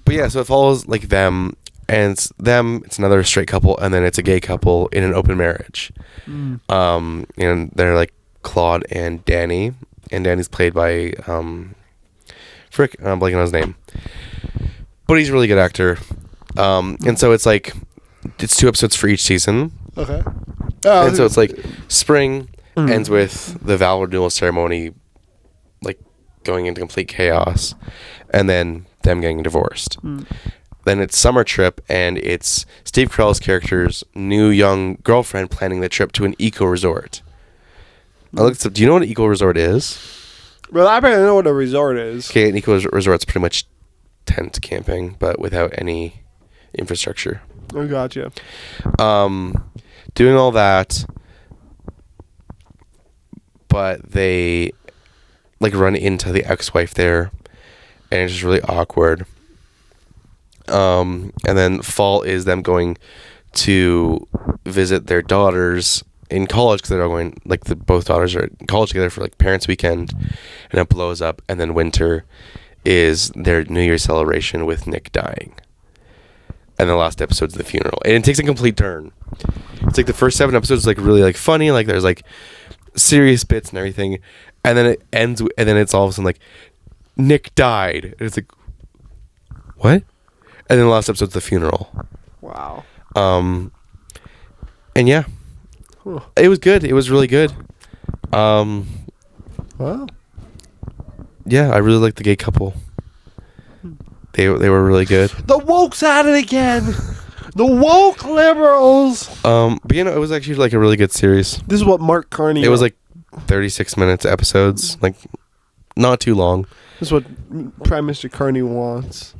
yeah, so it follows like them, and it's another straight couple, and then it's a gay couple in an open marriage. And they're like Claude and Danny, and Danny's played by I'm blanking on his name, but he's a really good actor. And so it's 2 episodes for each season. Okay. And so it's like spring ends with the vow renewal ceremony, like going into complete chaos, and then them getting divorced. Then it's summer trip, and it's Steve Carell's character's new young girlfriend planning the trip to an eco resort. I looked up. Do you know what an eco resort is? Well, I barely know what a resort is. Okay, an eco resort's pretty much tent camping, but without any infrastructure. I gotcha. Doing all that, but they like run into the ex-wife there, and it's just really awkward. And then fall is them going to visit their daughters in college because they're all going, like both daughters are in college together for like parents' weekend, and it blows up. And then winter is their New Year's celebration with Nick dying. And the last episode's the funeral, and it takes a complete turn. It's like the first 7 episodes like really like funny, like there's like serious bits and everything, and then it ends, and then it's all of a sudden like Nick died, and it's like what? And then the last episode's the funeral. Wow. And yeah, it was good. It was really good. Wow. Yeah, I really liked the gay couple. They were really good. The woke's at it again. The woke liberals. But you know, it was actually like a really good series. This is what Mark Carney. It was like 36 minutes episodes, like not too long. This is what Prime Minister Carney wants.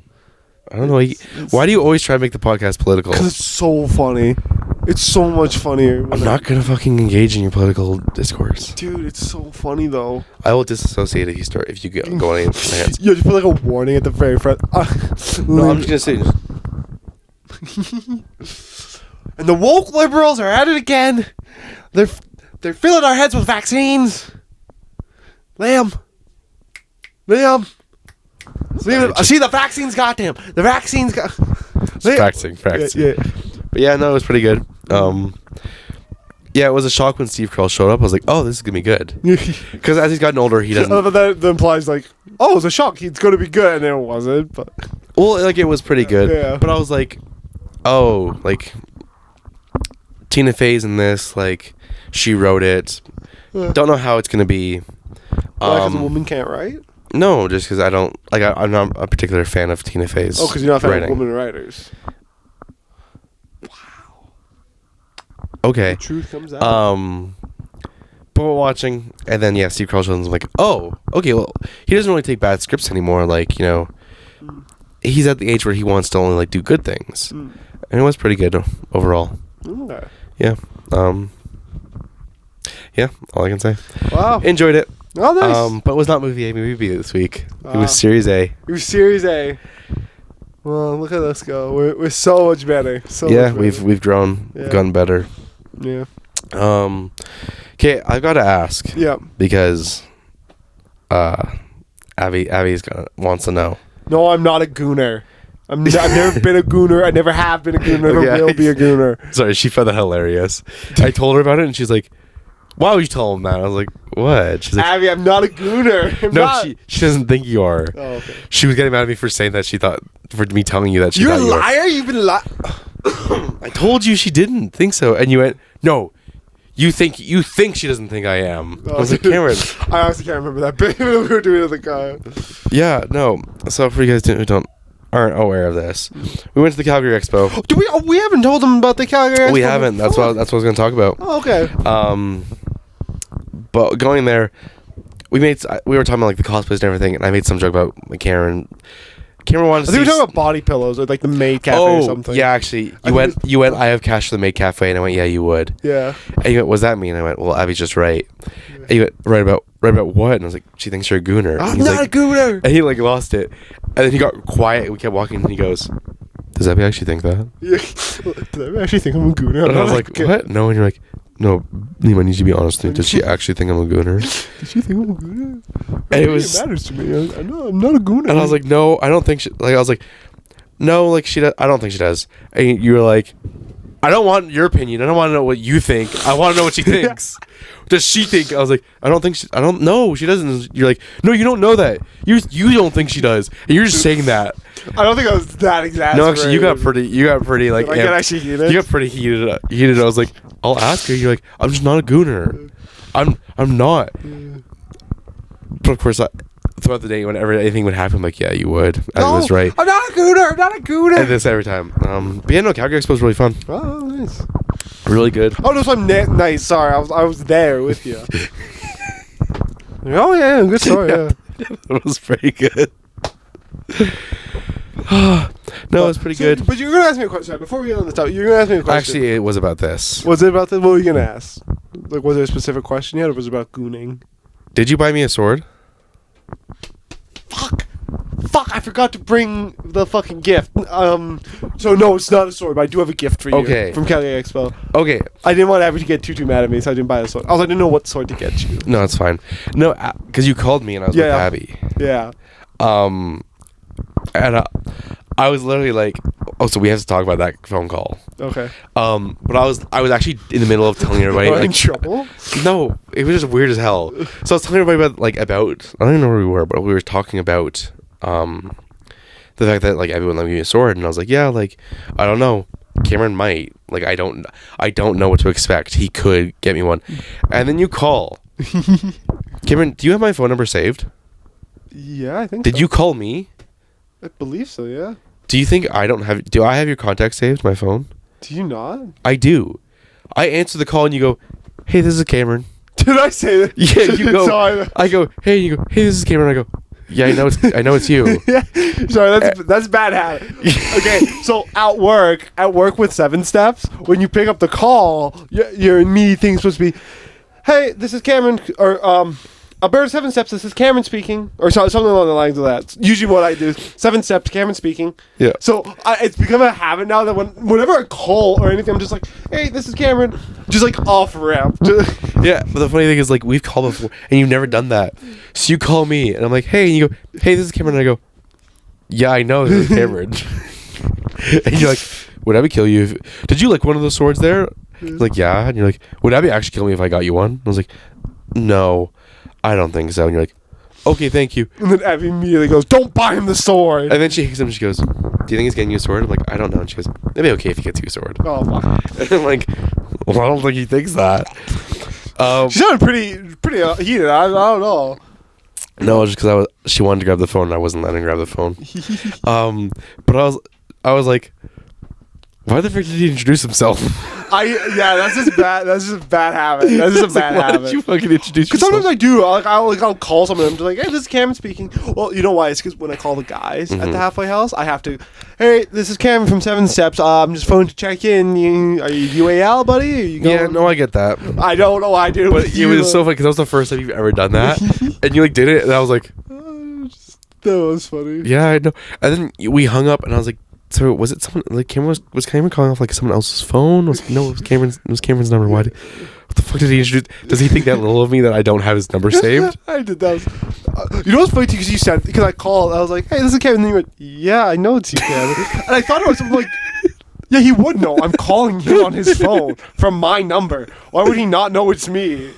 I don't know. Why do you always try to make the podcast political? Because it's so funny. It's so much funnier. I'm not gonna fucking engage in your political discourse. Dude, it's so funny though. I will disassociate if you go on any rants. You just put like a warning at the very front. No, I'm just gonna say. And the woke liberals are at it again. They're filling our heads with vaccines. Liam. I see the vaccines. Goddamn, the vaccines. Practicing. Yeah. But yeah, no, it was pretty good. Yeah, it was a shock when Steve Carell showed up. I was like, oh, this is gonna be good. Because as he's gotten older, he doesn't. That implies like, oh, it's a shock. It's gonna be good, and then it wasn't. But well, like it was pretty good. Yeah. But I was like, oh, like Tina Fey's in this. Like she wrote it. Don't know how it's gonna be. Because a woman can't write. No, just because I don't like. I'm not a particular fan of Tina Fey's. Oh, because you're not a fan writing. of women writers. Okay. The truth comes out. But we're watching, and then yeah, Steve Carell shows up, and I'm like, oh, okay. Well, he doesn't really take bad scripts anymore. Like, you know, he's at the age where he wants to only like do good things. And it was pretty good overall. Okay. Yeah. Yeah, all I can say. Wow. Enjoyed it. Oh, nice. But it was not movie A, movie B this week. Wow. It was Series A. It was Series A. Well, look at us go. We're so much better. So Yeah, much better. we've grown, gotten better. Yeah. Okay, I've got to ask. Yeah. Because Abby's wants to know. No, I'm not a gooner. I've never been a gooner. I never have been a gooner. Never will be a gooner. Sorry, she found that hilarious. I told her about it, and she's like, "Why would you tell him that?" I was like, "What?" She's like, Abby, I'm not a gooner. She doesn't think you are. Oh, okay. She was getting mad at me for saying that. She thought for me telling you that she You're thought a you were. liar. You've been lying. I told you she didn't think so, and you went, "No, you think she doesn't think I am." I was like, Cameron. I honestly can't remember that bit. We were doing it in the car. Yeah, no. So for you guys who aren't aware of this, we went to the Calgary Expo. Do we? Oh, we haven't told them about the Calgary Expo. We haven't. That's what I was going to talk about. Oh, okay. But going there, we were talking about like the cosplays and everything, and I made some joke about like Cameron wanted to I think we were talking about body pillows or like the maid cafe or something. Yeah, actually, you went. I have cash for the maid cafe, and I went, yeah, you would. Yeah. And you went, what does that mean? And I went, well, Abby's just right. And you went, right about what? And I was like, she thinks you're a gooner. I'm not a gooner. And he like lost it, and then he got quiet. We kept walking, and he goes, does Abby actually think that? Yeah. Did I actually think I'm a gooner? And I was like, what? No, and you're like, no, Liam, I need you to be honest with me. Does she actually think I'm a gooner? Does she think I'm a gooner? And it matters to me. I know I'm not a gooner. And I was like, no, I don't think she... Like, I was like, no, like, she does... I don't think she does. And you were like, I don't want your opinion. I don't want to know what you think. I want to know what she thinks. Does she think... I was like, I don't know. She doesn't. You're like, no, you don't know that. You don't think she does. And you're just saying that. I don't think I was that exaggerated. No, actually, you got pretty like... I get actually heated. You got pretty heated. I was like, I'll ask her. You're like, I'm just not a gooner. I'm not. But of course, throughout the day, whenever anything would happen, I'm like, yeah, you would. I was right. I'm not a gooner. I'm not a gooner. And this every time. But yeah, no, Calgary Expo was really fun. Oh, nice. Really good. Oh, no, so I'm nice. Sorry, I was there with you. Oh yeah, good story. Yeah. That was pretty good. No, it was pretty good. But you're gonna ask me a question. Sorry, before we get on the topic. You're gonna ask me a question. Actually, it was about this. Was it about this? What were you gonna ask? Like, was there a specific question yet, or was it about gooning? Did you buy me a sword? Fuck! I forgot to bring the fucking gift. So no, it's not a sword, but I do have a gift for you. Okay. From Calgary Expo. Okay. I didn't want Abby to get too mad at me, so I didn't buy a sword. Also, I didn't know what sword to get you. No, it's fine. No, because you called me and I was with Abby. Yeah. And I was literally like, oh, so we have to talk about that phone call. Okay. But I was actually in the middle of telling everybody. Am I like, in trouble? No, it was just weird as hell. So I was telling everybody about I don't even know where we were, but we were talking about the fact that like everyone let me a sword, and I was like, yeah, like I don't know, Cameron might, like I don't know what to expect. He could get me one, and then you call. Cameron, do you have my phone number saved? Yeah, I think. Did you call me? I believe so. Yeah. Do you think I don't have? Do I have your contact saved? My phone? Do you not? I do. I answer the call and you go, "Hey, this is Cameron." Did I say that? Yeah, you go. Sorry. I go, "Hey," you go, "Hey, this is Cameron." I go, "Yeah, I know it's you." Yeah. Sorry, that's bad habit. Okay, so at work with 7 Steps, when you pick up the call, your immediate thing's supposed to be, "Hey, this is Cameron," or Alberta 7 Steps, this is Cameron speaking, or something along the lines of that. Usually what I do is 7 Steps, Cameron speaking. Yeah. So it's become a habit now that whenever I call or anything, I'm just like, "Hey, this is Cameron," just like off ramp. Yeah, but the funny thing is, like, we've called before, and you've never done that. So you call me, and I'm like, "Hey," and you go, "Hey, this is Cameron," and I go, "Yeah, I know this is Cameron." And you're like, "Would Abby kill you? Did you like one of those swords there?" Like, "Yeah," and you're like, "Would Abby actually kill me if I got you one?" And I was like, "No, I don't think so." And you're like, "Okay, thank you." And then Abby immediately goes, "Don't buy him the sword." And then she hits him and she goes, "Do you think he's getting you a sword?" I'm like, "I don't know." And she goes, "It'd be okay if he gets you a sword." Oh, fuck. And I'm like, well, I don't think he thinks that. She sounded pretty heated. I don't know. No, just because she wanted to grab the phone and I wasn't letting her grab the phone. But I was like, Why the frick did he introduce himself? That's just bad. That's just a bad habit. That's just a bad Why habit. did you fucking introduce Because yourself? sometimes I do. I'll call someone and I'm just like, hey, this is Cameron speaking. Well, you know why? It's because when I call the guys at the halfway house, I have to, hey, this is Cameron from Seven Steps. I'm just phoning to check in. Are you UAL, buddy? Are you going? Yeah, no, I get that. I don't know why I do. But it was so funny because that was the first time you've ever done that. And you like did it and I was like, that was funny. yeah, I know. And then we hung up and I was like, so was it someone like Cameron was Cameron calling off like someone else's phone? It was Cameron's number. What the fuck did he introduce? Does he think that little of me that I don't have his number saved? I did that. You know what's funny too? Because you said, because I called, I was like, hey, this is Kevin. And you went, yeah, I know it's you, Kevin. And I thought it was something like, yeah, he would know. I'm calling him on his phone from my number. Why would he not know it's me?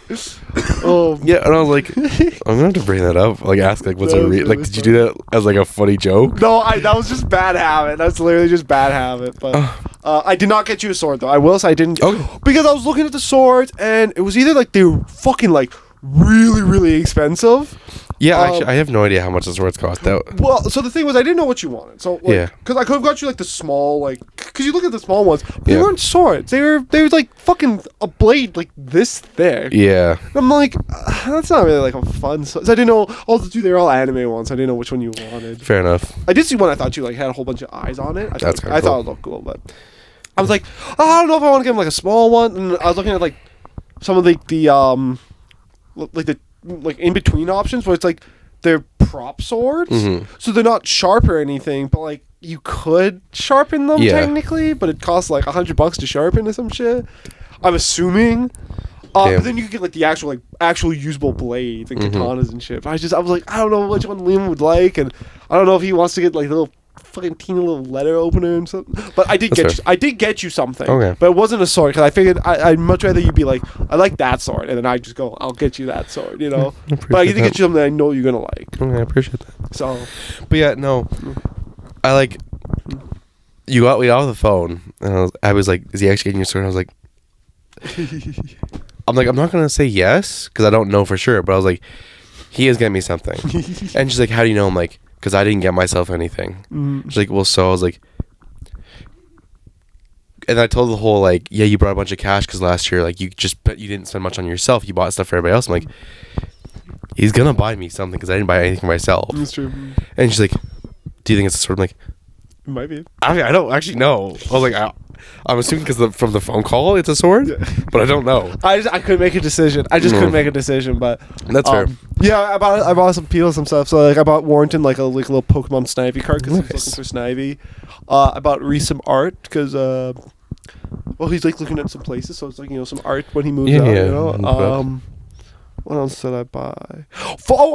Yeah, and I was like, I'm gonna have to bring that up. Like, ask like, what's did you do that as like a funny joke? No, that was just bad habit. That's literally just bad habit. But I did not get you a sword though. I will say I didn't. Okay. Because I was looking at the swords and it was either like they were fucking like really, really expensive. Yeah, actually, I have no idea how much the swords cost. Well, so the thing was, I didn't know what you wanted. So, like, Yeah. because I could have got you like the small, like, because you look at the small ones, but they Yeah. weren't swords. They were like fucking a blade like this thick. Yeah. And I'm like, that's not really like a fun. So I didn't know. All the two, they were all anime ones. I didn't know which one you wanted. Fair enough. I did see one. I thought you like had a whole bunch of eyes on it. That's kinda I thought cool. it looked cool, but I was like, oh, I don't know if I want to give him like a small one. And I was looking at like some of the in between options where it's like they're prop swords, so they're not sharp or anything, but like you could sharpen them technically, but it costs like $100 to sharpen or some shit. I'm assuming. But then you could get like the actual usable blades and katanas and shit. But I was like, I don't know which one Liam would like, and I don't know if he wants to get like the little fucking teeny little letter opener and something. But I did get you something. Okay. But it wasn't a sword because I figured I'd much rather you be like, I like that sword, and then I just go, I'll get you that sword, you know. But I get to get you something that I know you're gonna like. Okay, I appreciate that. So. But yeah, no, I like. We got off the phone, and I was like, "Is he actually getting your sword?" And I was like, I'm not gonna say yes because I don't know for sure, but I was like, he is getting me something. And she's like, how do you know? I'm like, because I didn't get myself anything. She's like, well, so I was like, and I told the whole like, yeah, you brought a bunch of cash because last year like you didn't spend much on yourself. You bought stuff for everybody else. I'm like, he's gonna buy me something because I didn't buy anything for myself. That's true. And she's like, do you think it's a sword? I'm like, It might be. I don't actually know. I was like, I'm assuming because from the phone call it's a sword, but I don't know. I couldn't make a decision. I just couldn't make a decision, but That's fair. Yeah, I bought some people some stuff. So like I bought Warrington like a little Pokemon Snivy card because he's looking for Snivy. I bought Reese some art because he's like looking at some places, so it's like some art when he moves out. Yeah. You know. What else did I buy?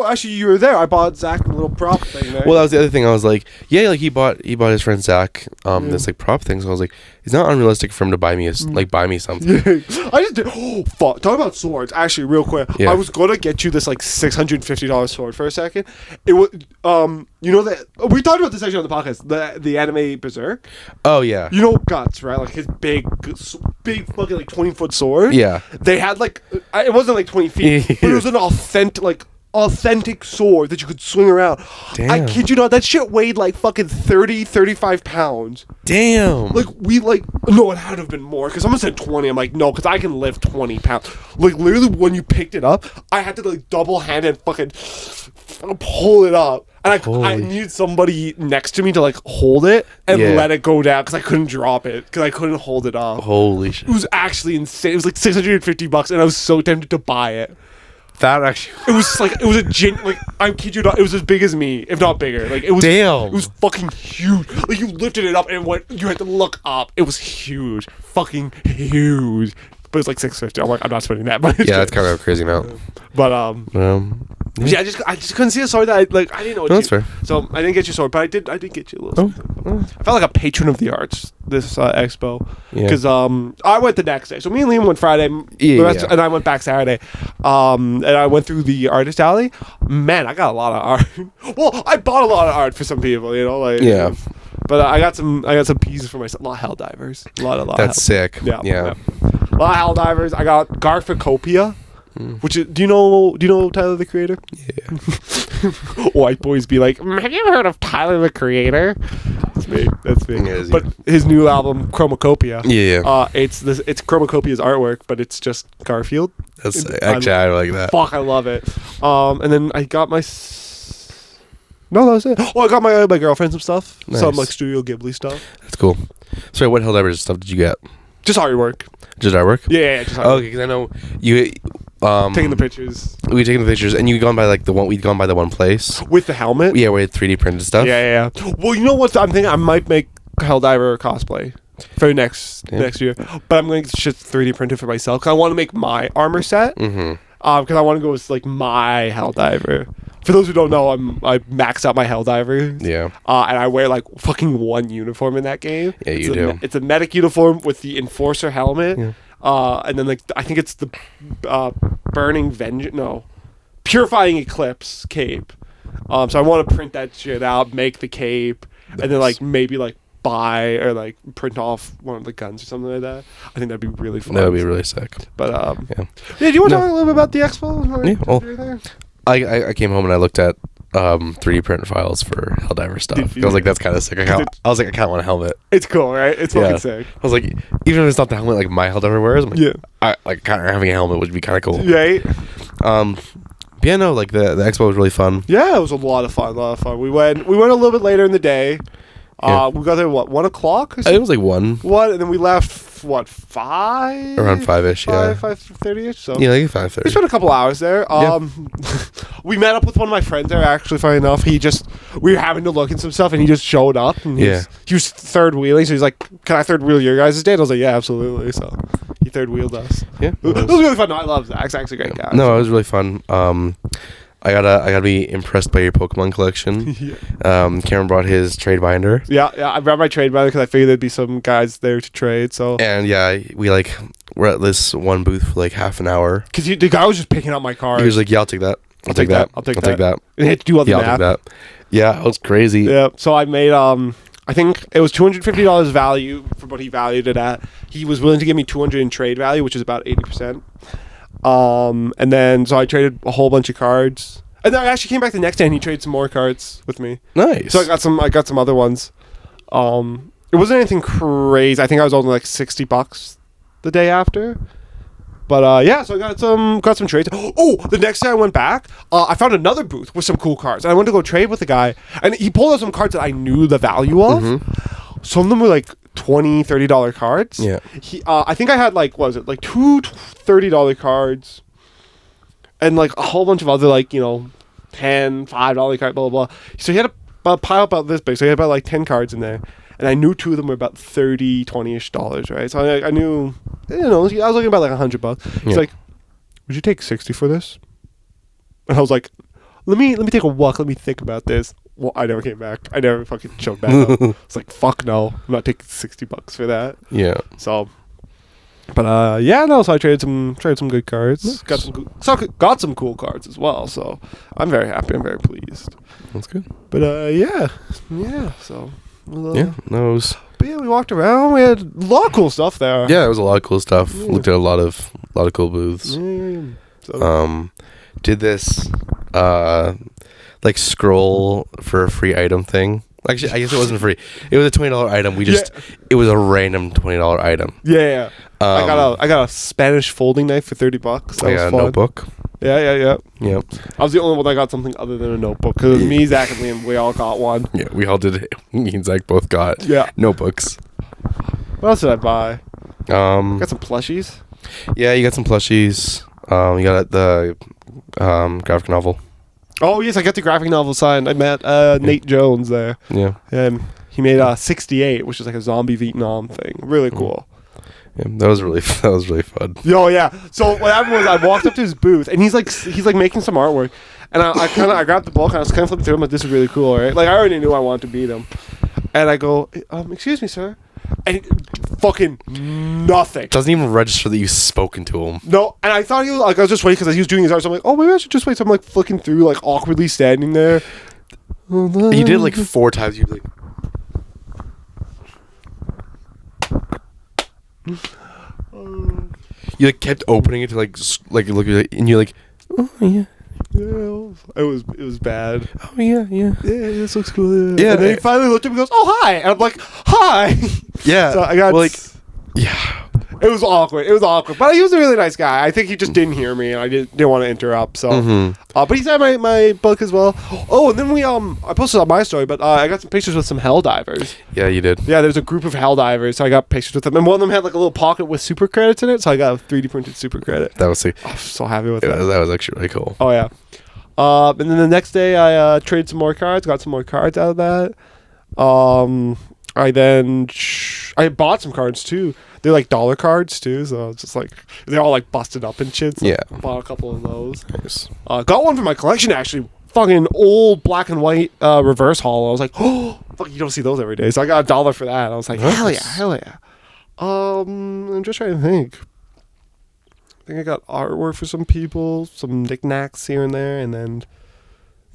Actually, you were there. I bought Zach a little prop thing there. Well, that was the other thing. I was like, yeah, like he bought his friend Zach this like prop thing. So I was like, it's not unrealistic for him to buy me buy me something. I just did. Oh, fuck. Talk about swords. Actually, real quick, Yeah. I was gonna get you this like $650 sword for a second. It was that we talked about this actually on the podcast. The anime Berserk. Oh yeah. You know Guts, right? Like his big fucking like 20-foot sword. Yeah. They had like it wasn't like 20 feet, but it was an authentic sword that you could swing around. Damn. I kid you not, that shit weighed like fucking 35 pounds. Damn. Like no, it had to have been more because someone said 20. I'm like, no, because I can lift 20 pounds. Like literally when you picked it up, I had to like double hand and fucking pull it up. And I needed somebody next to me to like hold it and let it go down because I couldn't drop it because I couldn't hold it up. Holy shit. It was actually insane. It was like $650 and I was so tempted to buy it. That actually. It was like I kid you not, it was as big as me, if not bigger. Like it was. Damn. It was fucking huge. Like you lifted it up and you had to look up. It was huge, fucking huge. But it's like $650. I'm like, I'm not spending that much. Yeah, that's kind of a crazy amount. But yeah, I just couldn't see a sword that I didn't know what that's fair. So I didn't get you a sword, but I did get you a little something. I felt like a patron of the arts this expo because I went the next day. So me and Liam went Friday, and I went back Saturday. And I went through the artist alley. Man, I got a lot of art. Well, I bought a lot of art for some people, But I got some pieces for myself. A lot of hell divers. A lot. That's sick. Yeah. Yeah. A lot of hell divers. I got Garphicopia. Which is, do you know Tyler the Creator? Yeah. White boys be like, have you ever heard of Tyler the Creator? me. That's me. Yeah, But his new album, Chromacopia. Yeah. It's Chromacopia's artwork, but it's just Garfield. That's actually I like that. Fuck, I love it. And then I got my. No, that was it. Oh, I got my girlfriend some stuff. Nice. Some like Studio Ghibli stuff. That's cool. Sorry, what Helldivers stuff did you get? Just artwork. Just artwork? Yeah, just artwork. Oh, okay, because I know you. Taking the pictures. We were taking the pictures, and you gone by like the one. We'd gone by the one place. With the helmet? Yeah, we had 3D printed stuff. Yeah. Well, you know what? I'm thinking I might make Helldiver cosplay for next year. But I'm going to just 3D print it for myself. Because I want to make my armor set. Mm-hmm. Because I want to go with like my Helldiver. For those who don't know, I max out my Helldiver. Yeah. And I wear like fucking one uniform in that game. Yeah, you do. It's a medic uniform with the Enforcer helmet. Yeah. And then like I think it's the Burning Vengeance. No, Purifying Eclipse cape. So I want to print that shit out, make the cape, and then like maybe like buy or like print off one of the guns or something like that. I think that'd be really fun. That would be really sick. But yeah. Do you want to talk a little bit about the expo? Yeah. Well, I came home and I looked at 3D print files for Helldiver stuff. I was like, that's kind of sick. I was like, I kind of want a helmet. It's cool, right? It's fucking sick. I was like, even if it's not the helmet like my Helldiver wears, I'm like, yeah, I like kind of having a helmet would be kind of cool. Right. But yeah, no, like the expo was really fun. Yeah, it was a lot of fun. We went a little bit later in the day. Yeah. We got there 1 o'clock? I think it was like 1. What? And then we left 5? Around 5-ish, yeah. 5:30ish. So yeah, like 5:30. We spent a couple hours there. We met up with one of my friends there. Actually, funny enough, we were having to look at some stuff, and he just showed up. And he was third wheeling, so he's like, "Can I third wheel your guys' day?" And I was like, "Yeah, absolutely." So he third wheeled us. Yeah, it was really fun. No, I love Zach. Zach's a great guy. No, it was really fun. I gotta be impressed by your Pokemon collection. Cameron brought his trade binder. Yeah, I brought my trade binder because I figured there'd be some guys there to trade. So and we're at this one booth for like half an hour. Because the guy was just picking up my cards. He was like, "Yeah, I'll take that. I'll take that. I'll take that." And he had to do all the math. math. I'll take that. Yeah, it was crazy. Yeah. So I made I think it was $250 value for what he valued it at. He was willing to give me $200 in trade value, which is about 80%. And then so I traded a whole bunch of cards. And then I actually came back the next day and he traded some more cards with me. Nice. So I got some other ones. It wasn't anything crazy. I think I was only like $60 the day after. But yeah, so I got some trades. Oh, the next day I went back, I found another booth with some cool cards. And I went to go trade with the guy, and he pulled out some cards that I knew the value of. Mm-hmm. Some of them were like $20, $30 cards. Yeah. I think I had like, what was it, like two $30 cards, and like a whole bunch of other like, $10, $5 cards, blah, blah, blah. So he had a pile about this big, so he had about like 10 cards in there. And I knew 2 of them were about $30, $20-ish, right? So I knew, I was looking about like $100. He's like, "Would you take 60 for this?" And I was like, let me take a walk. Let me think about this. Well, I never came back. I never fucking showed back up. It's like, fuck no. I'm not taking $60 for that. Yeah. So, but yeah, no. So I traded some good cards. Nice. Got some cool cards as well. So I'm very happy. I'm very pleased. That's good. But yeah. So. But yeah, we walked around. We had a lot of cool stuff there. Yeah, it was a lot of cool stuff. Yeah. Looked at a lot of cool booths. Did this like scroll for a free item thing. Actually, I guess it wasn't free. It was a $20 item. It was a random $20 item. Yeah. I got a Spanish folding knife for $30. That I got a notebook. Yeah. Yep. I was the only one that got something other than a notebook because me, Zach, and Liam, we all got one. Yeah, we all did. Me and Zach both got notebooks. What else did I buy? Got some plushies. Yeah, you got some plushies. You got the graphic novel. Oh yes, I got the graphic novel signed. I met Nate Jones there. Yeah. He made 68, which is like a zombie Vietnam thing. Really cool. Yeah, that was really fun. Oh yeah. So what happened was I walked up to his booth and he's like making some artwork, and I grabbed the book and I was kind of flipping through him like, this is really cool, right? Like I already knew I wanted to beat him, and I go, "Excuse me, sir," and fucking nothing. Doesn't even register that you've spoken to him. No, and I thought he was like, I was just waiting because he was doing his art. So I'm like, oh, maybe I should just wait. So I'm like flicking through, like awkwardly standing there. You did it like 4 times. You'd be like. You like kept opening it to like look at it, and you're like, "Oh yeah, Yeah, it was bad. Oh yeah. Yeah, this looks cool. Yeah, and then he finally looked at me and goes, "Oh hi," and I'm like, "Hi." Yeah. So I got yeah. It was awkward. But he was a really nice guy. I think he just didn't hear me, and I didn't want to interrupt. So, but he signed my book as well. Oh, and then I posted on my story, but I got some pictures with some hell divers. Yeah, you did. Yeah, there's a group of hell divers, so I got pictures with them, and one of them had like a little pocket with super credits in it, so I got a 3D printed super credit. That was sick. I'm so happy with Yeah, that. that was actually really cool. Oh yeah. And then the next day I traded some more cards, got some more cards out of that. I bought some cards too. They're like dollar cards too, so it's just like they're all like busted up and shit. So Yeah. I bought a couple of those. Nice. Got one for my collection actually. Fucking old black and white reverse holo. I was like, oh, fuck, you don't see those every day. So I got $1 for that. I was like, hell yeah. I'm just trying to think. I think I got artwork for some people, some knickknacks here and there, and then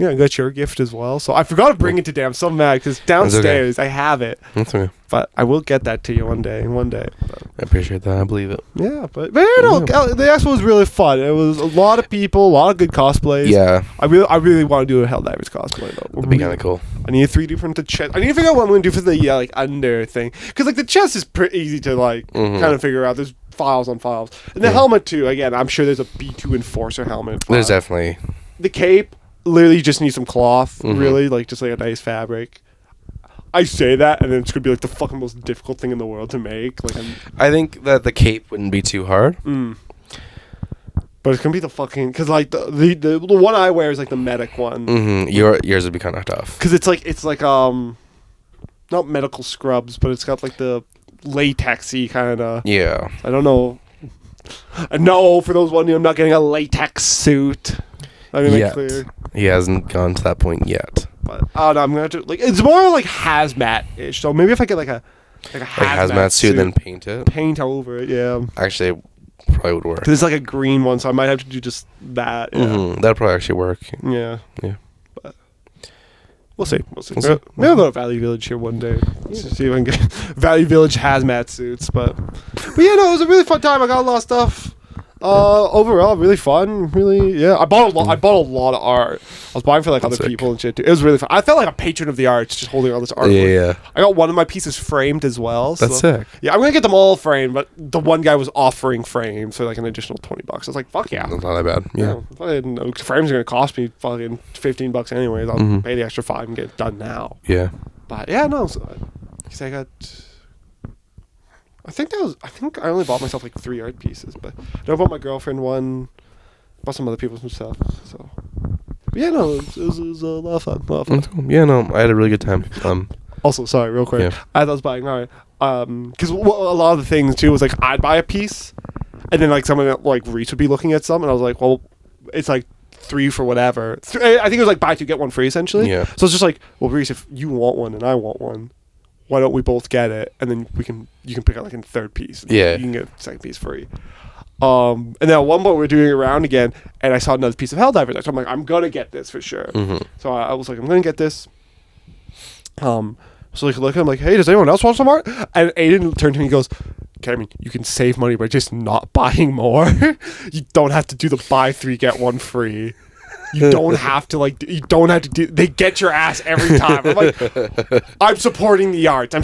I got your gift as well. So I forgot to bring it today. I'm so mad because downstairs I have it. That's okay. But I will get that to you one day. But, I appreciate that. I believe it. yeah, but the expo was really fun. It was a lot of people, a lot of good cosplays. Yeah, I really want to do a Helldivers cosplay though. That'd be kind of cool. I need a 3D printed chest. I need to figure out what I'm going to do for the like under thing, because like the chest is pretty easy to like kind of figure out. There's files on files, and the helmet too. Again, I'm sure there's a B2 Enforcer helmet. There's definitely the cape. Literally, you just need some cloth. Really, like just like a nice fabric. I say that, and then it's gonna be like the fucking most difficult thing in the world to make. Like, I think that the cape wouldn't be too hard. But it's gonna be the fucking, because like the one I wear is like the medic one. Yours would be kind of tough. Because it's like not medical scrubs, but it's got like the latexy kind of. Yeah. I don't know. No, for those wondering, I'm not getting a latex suit. Let me make clear. He hasn't gone to that point yet. But I don't know, I'm gonna have to, like, it's more like hazmat-ish. So maybe if I get like a hazmat suit, then paint over it. Yeah. Actually, it probably would work. Because it's like a green one, so I might have to do just that. Yeah. That'd probably actually work. Yeah. But we'll see. Maybe I'll go to Valley Village here one day. See if I can get Valley Village hazmat suits. But yeah, no, it was a really fun time. I got a lot of stuff. Overall, really fun. Really, yeah. I bought a lot of art. I was buying for like other people and shit too. It was really fun. I felt like a patron of the arts, just holding all this artwork. Yeah. I got one of my pieces framed as well. That's sick. Yeah, I'm gonna get them all framed, but the one guy was offering frames for like an additional $20. I was like, fuck yeah. That's not that bad. Yeah. Frames are gonna cost me fucking $15 anyways. I'll pay the extra $5 and get it done now. Yeah. But yeah, no. Because I think I only bought myself like 3 art pieces, but I bought my girlfriend one, bought some other people some stuff. So, but yeah, no, it was a lot of fun. Cool. Yeah, no, I had a really good time. Also, sorry, real quick, as I was buying art, because a lot of the things too was like I'd buy a piece, and then like someone like Reese would be looking at some, and I was like, well, it's like 3 for whatever. I think it was like buy 2 get 1 free essentially. Yeah. So it's just like, well, Reese, if you want one and I want one, why don't we both get it, and then you can pick out like a third piece. Yeah. You can get a second piece free. And then at one point we were doing it around again, and I saw another piece of Helldivers. So I'm like, I'm gonna get this for sure. So I was like, I'm gonna get this. So like look, I'm like, hey, does anyone else want some art? And Aiden turned to me and goes, Cameron, you can save money by just not buying more. You don't have to do the buy 3 get 1 free. You don't have to do, they get your ass every time. I'm like, I'm supporting the arts.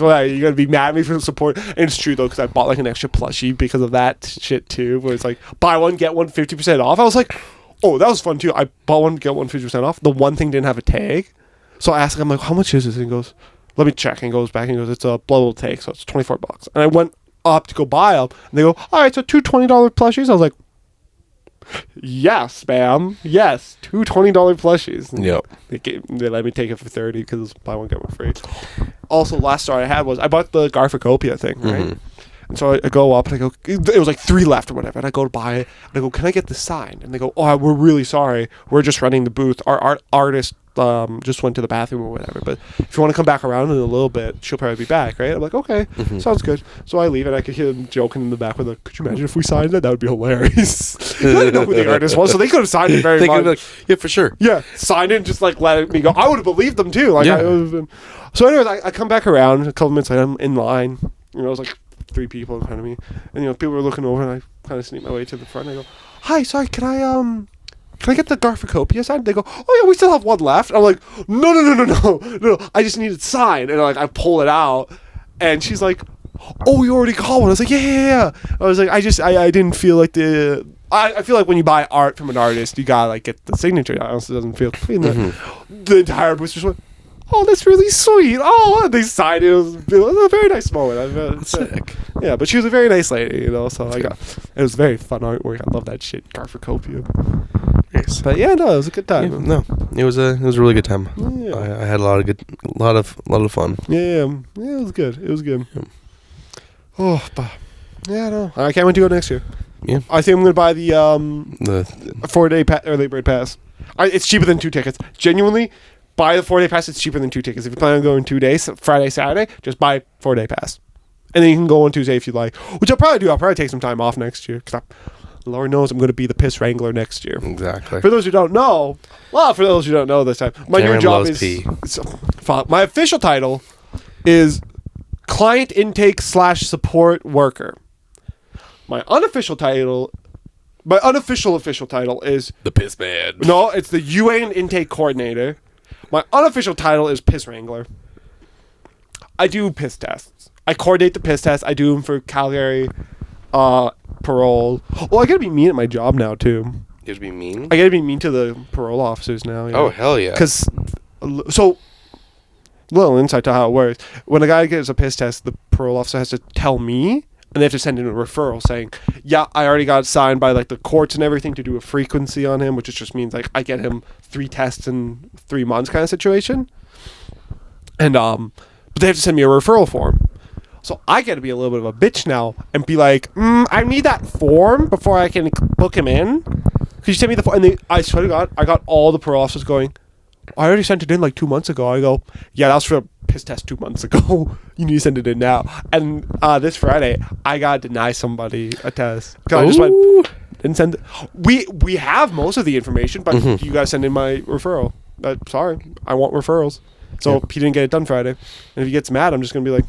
Well, you're going to be mad at me for support. And it's true though, because I bought like an extra plushie because of that shit too, where it's like, buy one, get one 50% off. I was like, oh, that was fun too. I bought one, get one 50% off. The one thing didn't have a tag. So I asked him, I'm like, how much is this? And he goes, let me check. And goes back and goes, it's a blowable tag, so it's $24. And I went up to go buy them, and they go, all right, so 2 $20 plushies. I was like, yes, ma'am. Yes, 2 $20 plushies. Yep. They let me take it for 30 because it's buy one get one free. Also, last story I had was I bought the Garphicopia thing, right? And so I go up and I go, it was like 3 left or whatever. And I go to buy it and I go, can I get this signed? And they go, oh, we're really sorry. We're just running the booth. Our artist just went to the bathroom or whatever. But if you want to come back around in a little bit, she'll probably be back, right? I'm like, okay, sounds good. So I leave and I could hear them joking in the back with could you imagine if we signed it? That would be hilarious. I didn't know who the artist was, so they could have signed it very much. Like, yeah, for sure. Yeah, signed it and just like let me go. I would have believed them too. Like, yeah. So anyways, I come back around a couple minutes later, I'm in line. It was like 3 people in front of me. And people were looking over and I kind of sneak my way to the front. I go, hi, sorry, can can I get the Garficopia signed? They go, oh yeah, we still have one left. I'm like, no. I just need it signed. And like, I pull it out, and she's like, oh, you already got one. I was like, yeah. I was like, I didn't feel like I feel like when you buy art from an artist, you gotta like get the signature. It honestly doesn't feel clean. The entire booth just went, oh, that's really sweet. Oh, and they signed it. It was a very nice moment. That's sick. Yeah, but she was a very nice lady, you know. So it was very fun artwork. I love that shit, Garficopia. Yes. But yeah, no, it was a good time. Yeah, no, it was a really good time. Yeah. I had a lot of fun. Yeah, it was good. It was good. Yeah. Oh, but yeah, no, I can't wait to go next year. Yeah, I think I'm gonna buy the 4-day early bird pass. It's cheaper than 2 tickets. Genuinely, buy the 4-day pass. It's cheaper than 2 tickets. If you plan on going 2 days, Friday, Saturday, just buy 4-day pass, and then you can go on Tuesday if you like. Which I'll probably do. I'll probably take some time off next year because Lord knows I'm going to be the piss wrangler next year. Exactly. For those who don't know, this time, my new job is my official title is client intake / support worker. My unofficial official title is the piss man. No, it's the UN intake coordinator. My unofficial title is piss wrangler. I do piss tests. I coordinate the piss tests. I do them for Calgary parole. Oh, I gotta be mean at my job now too. You have to be mean? I gotta be mean to the parole officers now. Yeah. Oh, hell yeah. Because, little insight to how it works. When a guy gets a piss test, the parole officer has to tell me, and they have to send in a referral saying, yeah, I already got signed by like the courts and everything to do a frequency on him, which just means like I get him 3 tests in 3 months kind of situation. And but they have to send me a referral form. So I got to be a little bit of a bitch now and be like, I need that form before I can book him in. Could you send me the form? And I swear to God, I got all the parole officers going, I already sent it in like 2 months ago. I go, yeah, that was for a piss test 2 months ago. You need to send it in now. And this Friday, I got to deny somebody a test. I just went, didn't send it. We have most of the information, but you got to send in my referral. Sorry, I want referrals. So he didn't get it done Friday. And if he gets mad, I'm just going to be like,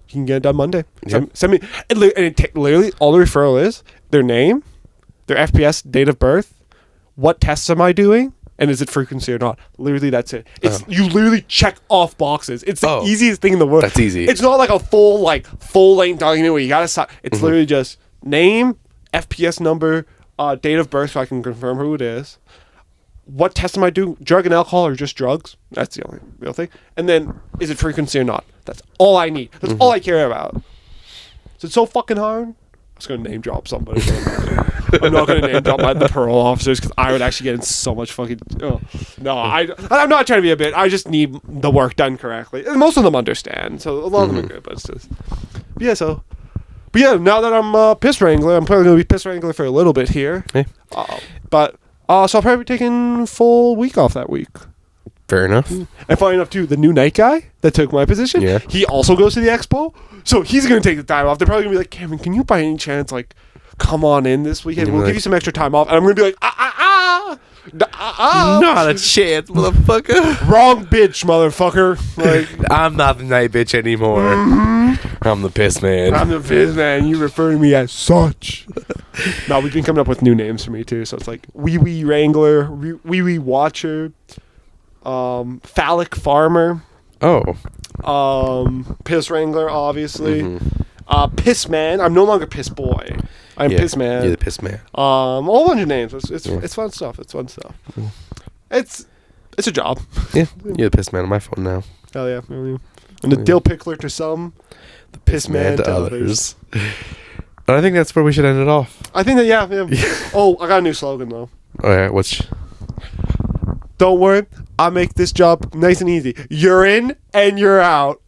you can get it done Monday. Send me. And literally, all the referral is their name, their FPS, date of birth, what tests am I doing, and is it frequency or not. Literally, that's it. It's you literally check off boxes. It's the easiest thing in the world. That's easy. It's not like a full length document where you gotta sign. It's literally just name, FPS number, date of birth, so I can confirm who it is. What test am I doing? Drug and alcohol or just drugs? That's the only real thing. And then, is it frequency or not? That's all I need. That's all I care about. So it's so fucking hard. I was going to name drop somebody. I'm not going to name drop the parole officers because I would actually get in so much fucking... No, I'm not trying to be a bit. I just need the work done correctly. And most of them understand. So a lot of them are good, but it's just... But yeah, now that I'm piss wrangler, I'm probably going to be piss wrangler for a little bit here. Hey. So I'll probably be taking full week off that week. Fair enough. And funny enough, too, the new night guy that took my position, he also goes to the expo. So he's going to take the time off. They're probably going to be like, Cameron, can you by any chance, like, come on in this weekend? We'll give you some extra time off. And I'm going to be like, Not a chance, motherfucker. Wrong bitch, motherfucker. Like, I'm not the night bitch anymore. I'm the piss man. I'm the piss man. You refer to me as such. No, we've been coming up with new names for me, too. So it's like Wee Wee Wrangler, Wee Wee Watcher, Phallic Farmer. Piss Wrangler, obviously. Piss Man. I'm no longer Piss Boy. I'm Piss Man. You're the Piss Man. A whole bunch of names. It's fun stuff. It's fun stuff. It's a job. Yeah, you're the Piss Man on my phone now. Hell yeah. And the dill pickler to some, the piss man to others. But I think that's where we should end it off. I think that, yeah. Oh, I got a new slogan, though. All right, what's... Don't worry, I make this job nice and easy. You're in and you're out.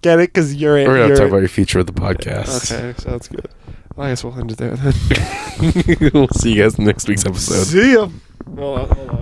Get it? Because you're in. We're going to talk about your future of the podcast. Okay, sounds good. I guess we'll end it there then. We'll see you guys in next week's episode. See ya. Hold on.